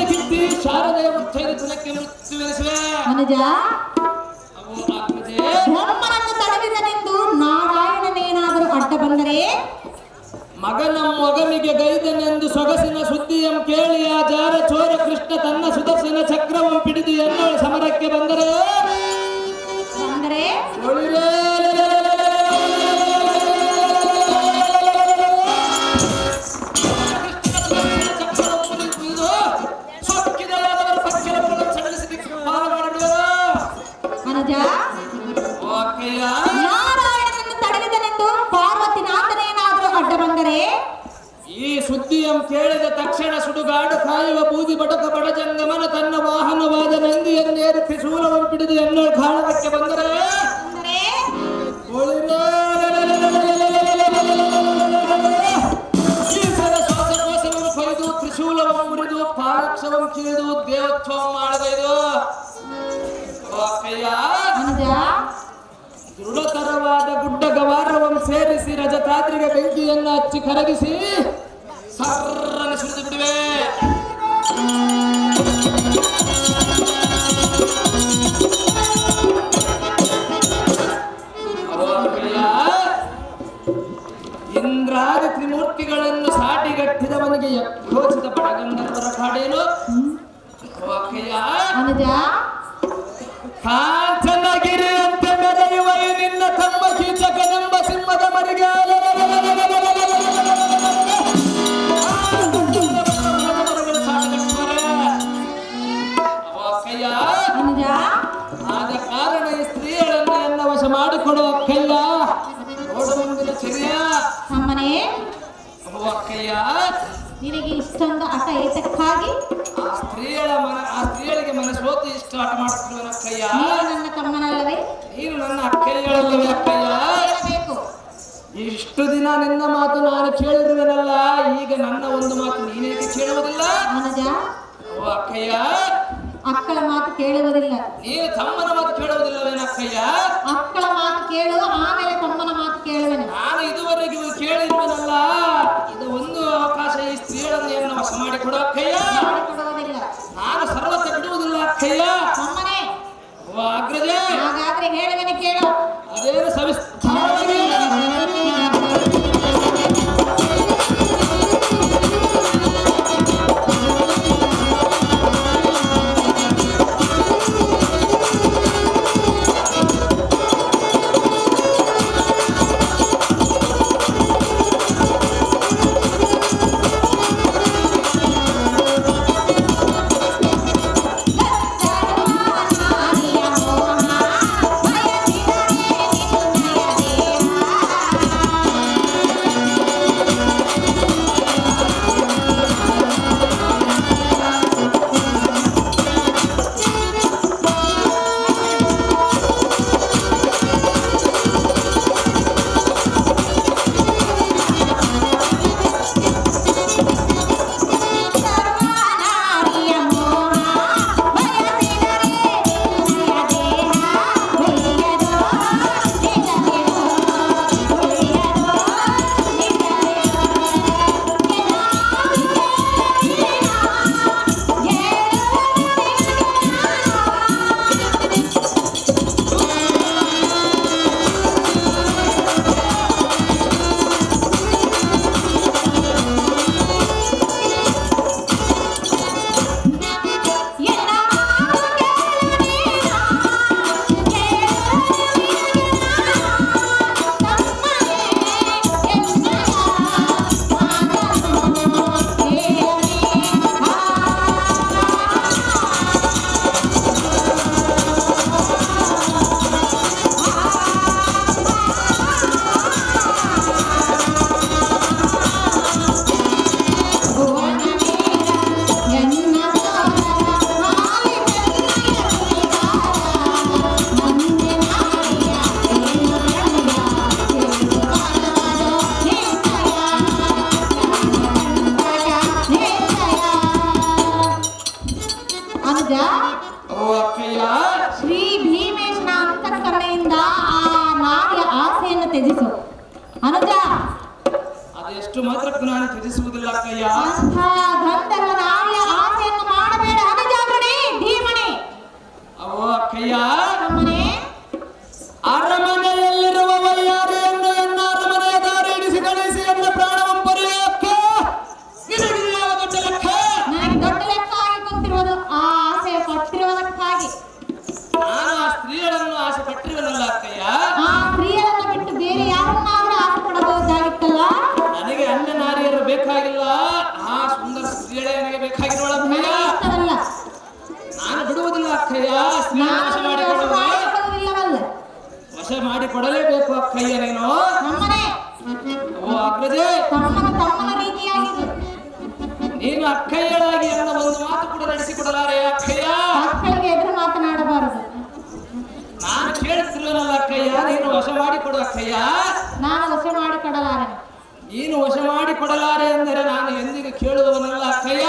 ಕಿತ್ತಿ ಶಾರದೆಯ ಮುತ್ತೈದತನಕ್ಕೆ ಮೃತ್ಯುವೆನಿಸುವೆ. ಅನುಜ, ಅವು ಆಗ್ತದೆ. ಬ್ರಹ್ಮನನ್ನು ತಡೆಯುವುದೆನೆಂದು ನಾರಾಯಣನೇನಾದರೂ ಅಡ್ಡ ಬಂದರೆ, ಮಗನ ಮೊಗನಿಗೆ ಗೈದನೆಂದು ಸೊಗಸಿನ ಸುದ್ದಿಯಂ ಕೇಳಿಯ ಜಾರ ಚೋರ ಕೃಷ್ಣ ತನ್ನ ಸುದರ್ಶನ ಚಕ್ರವಂ ಪಿಡಿದು ಎನ್ನೋಳು ಸಮರಕ್ಕೆ ಬಂದರೆ ಅಂದರೆ ಒಳಿರೇ ಅನುಜ ಅಕ್ಕಯ್ಯ ನಾರಾಯಣನನ್ನು ತಡೆದನೆಂದು ಪಾರ್ವತಿನಾಥನೇನಾದರೂ ಅಡ್ಡ ಬಂದರೆ ಈ ಸುದ್ದಿಯಂ ಕೇಳಿದ ತಕ್ಷಣ ಸುಡುಗಾಡು ಕಾಯುವ ಬೂದಿ ಬಡಕ ಬಡಜಂಗಮನ ತನ್ನ ವಾಹನವಾದ ನಂದಿಯನ್ನೇರಿ ತ್ರಿಶೂಲವನ್ನು ಹಿಡಿದು ಎನ್ನೋ ಕಾಳಗಕ್ಕೆ ಬಂದರೆ ಶ್ವಾಸಕೋಶವನ್ನು ಕೊಯ್ದು ತ್ರಿಶೂಲವನ್ನು ಮುರಿದು ಪಾರಕ್ಷವನ್ನು ಕಿಳಿದು ದೇವೋತ್ಸವ ಮಾಡಬೇಕು. ಅಕ್ಕಯ್ಯ ದೃಢತರವಾದ ಗುಡ್ಡ ಗವಾರವನ್ನು ಸೇರಿಸಿ ರಜತಾದ್ರಿಗೆ ಬೆಂಕಿಯನ್ನು ಹಚ್ಚಿ ಕರಗಿಸಿ ಸರ್ರನ್ನು ಸುರಿದು ಬಿಡುವೆ. ಇಂದ್ರಾದಿ ತ್ರಿಮೂರ್ತಿಗಳನ್ನು ಸಾಟಿಗಟ್ಟಿದವನಿಗೆ ಯಕ್ಷೋಚಿತ ಬಡಗಂಧರ್ವರ ಕಾಡೇನು. ಕಾಂಚನಗಿರಿ ಅಂತ ಮೆರೆಯುವ ನಿನ್ನ ತಮ್ಮ ಕೀಚಕನೆಂಬ ಸಿಂಹದ ಮರಿಗೆ ಆದ ಕಾರಣ ಈ ಸ್ತ್ರೀಗಳನ್ನು ಎನ್ನ ವಶ ಮಾಡಿಕೊಡುವ ಅಕ್ಕಯ್ಯ. ನೋಡು ಮುಂದಿನ ಚರ್ಯ ಅಮ್ಮನೇ ಅಕ್ಕಯ್ಯ. ನಿನಗೆ ಇಷ್ಟೊಂದು ಆಟ ಏತಕ್ಕಾಗಿ ಆ ಸ್ತ್ರೀಯಳಿಗೆ ಮನಸ್ಸೋತು ಇಷ್ಟ ಆಟ ಮಾಡ್ತಿರುವನ ಅಕ್ಕಯ್ಯ. ನೀನು ನನ್ನ ತಮ್ಮನಲ್ಲವೇ? ನೀನು ನನ್ನ ಅಕ್ಕಯ್ಯಳಲ್ಲವೇ ಅಕ್ಕಯ್ಯ? ಇಷ್ಟು ದಿನ ನಿನ್ನ ಮಾತು ನಾನು ಕೇಳಿರುವೆನಲ್ಲ, ಈಗ ನನ್ನ ಒಂದು ಮಾತು ನೀನೇಕೆ ಕೇಳುವುದಿಲ್ಲ? ಅನುಜ ಅಕ್ಕಯ್ಯ, ಅಕ್ಕಳ ಮಾತು ಕೇಳುವುದಿಲ್ಲ. ನೀನು ತಮ್ಮನ ಮಾತು ಕೇಳುವುದಿಲ್ಲವೇನ ಅಕ್ಕಯ್ಯ? ಅಕ್ಕಳ ಮಾತು ಕೇಳು, ಆಮೇಲೆ ತಮ್ಮನ ಮಾತು ಕೇಳುವೆನು. ನಾನು ಇದುವರೆಗೂ ಕೇಳಿರುವೆನಲ್ಲ, ಇದು ಒಂದು ಅವಕಾಶ ಈ ಸ್ತ್ರೀಗಳನ್ನು ಎನ್ನ ವಶ ಮಾಡಿಕೊಡು ಅಕ್ಕಯ್ಯ. ಮಾಡಿಕೊಡುವುದಿಲ್ಲ. ನಾನು ಸರ್ವತ್ರ ಬಿಡುವುದಿಲ್ಲ ಅಕ್ಕಯ್ಯ. ತಮ್ಮನೇ ಅಗ್ರಜೆ, ಹಾಗಾದ್ರೆ ಹೇಳುವೆನು ಕೇಳು. ಅದೇನು ಸವಿಸ್ತಾರವಾಗಿ ಶ್ರೀ ಭೀಮೇಶನ ಅಂತಃಕರಣೆಯಿಂದ ಆ ನಾರಿಯ ಆಸೆಯನ್ನು ತ್ಯಜಿಸು ಅನುಜ. ಅದೆಷ್ಟು ಮಾತ್ರಕ್ಕೂ ನಾನು ತ್ಯಜಿಸುವುದಿಲ್ಲ ಅಕ್ಕಯ್ಯ. ಅಂಥ ಗಂಧರ್ವ ನಾರಿಯ ಆಸೆಯನ್ನು ಮಾಡಬೇಡ ಅನುಜಾಗ್ರಣೆ ಧೀಮಣೆ. ಅವೋ ಅಕ್ಕಯ್ಯ, ಅಮ್ಮನೇ ಅರಮನೆಯಲ್ಲಿರುವ ವೈಯಾರಿಯನ್ನು ಎನ್ನ ಅರಮನೆಯ ದಾರಿ ಹಿಡಿಸಿ ಕಳಿಸಿ ಎನ್ನ ಪ್ರಾಣವನ್ನು ಪಡೆಯಕ್ಕೆ ನಿನಗೆ ಯಾವ ದೊಡ್ಡ ಲೆಕ್ಕ? ನನಗೆ ದೊಡ್ಡ ಲೆಕ್ಕ ಆಗಿ ಕುಂತಿರುವುದು ಆ ಆಸೆ ಪಟ್ಟಿರುವುದಕ್ಕಾಗಿ. ನಾನು ಆ ಸ್ತ್ರೀಗಳನ್ನು ಆಸೆ ಪಟ್ಟಿರುವನಲ್ಲ ಅಕ್ಕಯ್ಯ. ಆ ಸ್ತ್ರೀಯರನ್ನು ಬಿಟ್ಟು ಬೇರೆ ಯಾರನ್ನಾದ್ರೂ ಆಸೆ ಪಡಬಹುದಾಗಿತ್ತಲ್ಲ. ನನಗೆ ಅನ್ಯ ನಾರಿಯರು ಬೇಕಾಗಿಲ್ಲ, ಆ ಸುಂದರ ಸ್ತ್ರೀಯಳೇ ನನಗೆ ಬೇಕಾಗಿರೋಳ ಅಕ್ಕಯ್ಯ. ಇಷ್ಟವಲ್ಲ. ನಾನು ಬಿಡುವುದಿಲ್ಲ ಅಕ್ಕಯ್ಯ. ಸ್ತ್ರೀ ನಾನು ನಾಶ ಮಾಡಿಕೊಳ್ಳುವ ಮಾಡಿ ಕೊಡಲೇಬೇಕು ಅಕ್ಕಯ್ಯ ನೀನು. ನಮ್ಮನೆ ಓ ಅಗ್ರಜೆ, ತಮ್ಮನ ರೀತಿಯಾಗಿದೆ. ನೀನು ಅಕ್ಕಯ್ಯಳಾಗಿ ನನ್ನ ಒಂದು ಮಾತು ಕೂಡ ನಡೆಸಿಕೊಡಲಾರೆ ಅಕ್ಕಯ್ಯ. ಮಕ್ಕಳಿಗೆ ಎದುರು ಮಾತನಾಡಬಾರದು. ನಾನು ಕೇಳುತ್ತಿರುವನಲ್ಲ ಅಕ್ಕಯ್ಯ, ನೀನು ವಶ ಮಾಡಿಕೊಡು ಅಕ್ಕಯ್ಯ. ನಾನು ವಶ ಮಾಡಿ ಕೊಡಲಾರೆ. ನೀನು ವಶ ಮಾಡಿಕೊಡಲಾರೆ ಎಂದರೆ ನಾನು ಎಂದಿಗೂ ಕೇಳುವವನಲ್ಲ ಅಕ್ಕಯ್ಯ.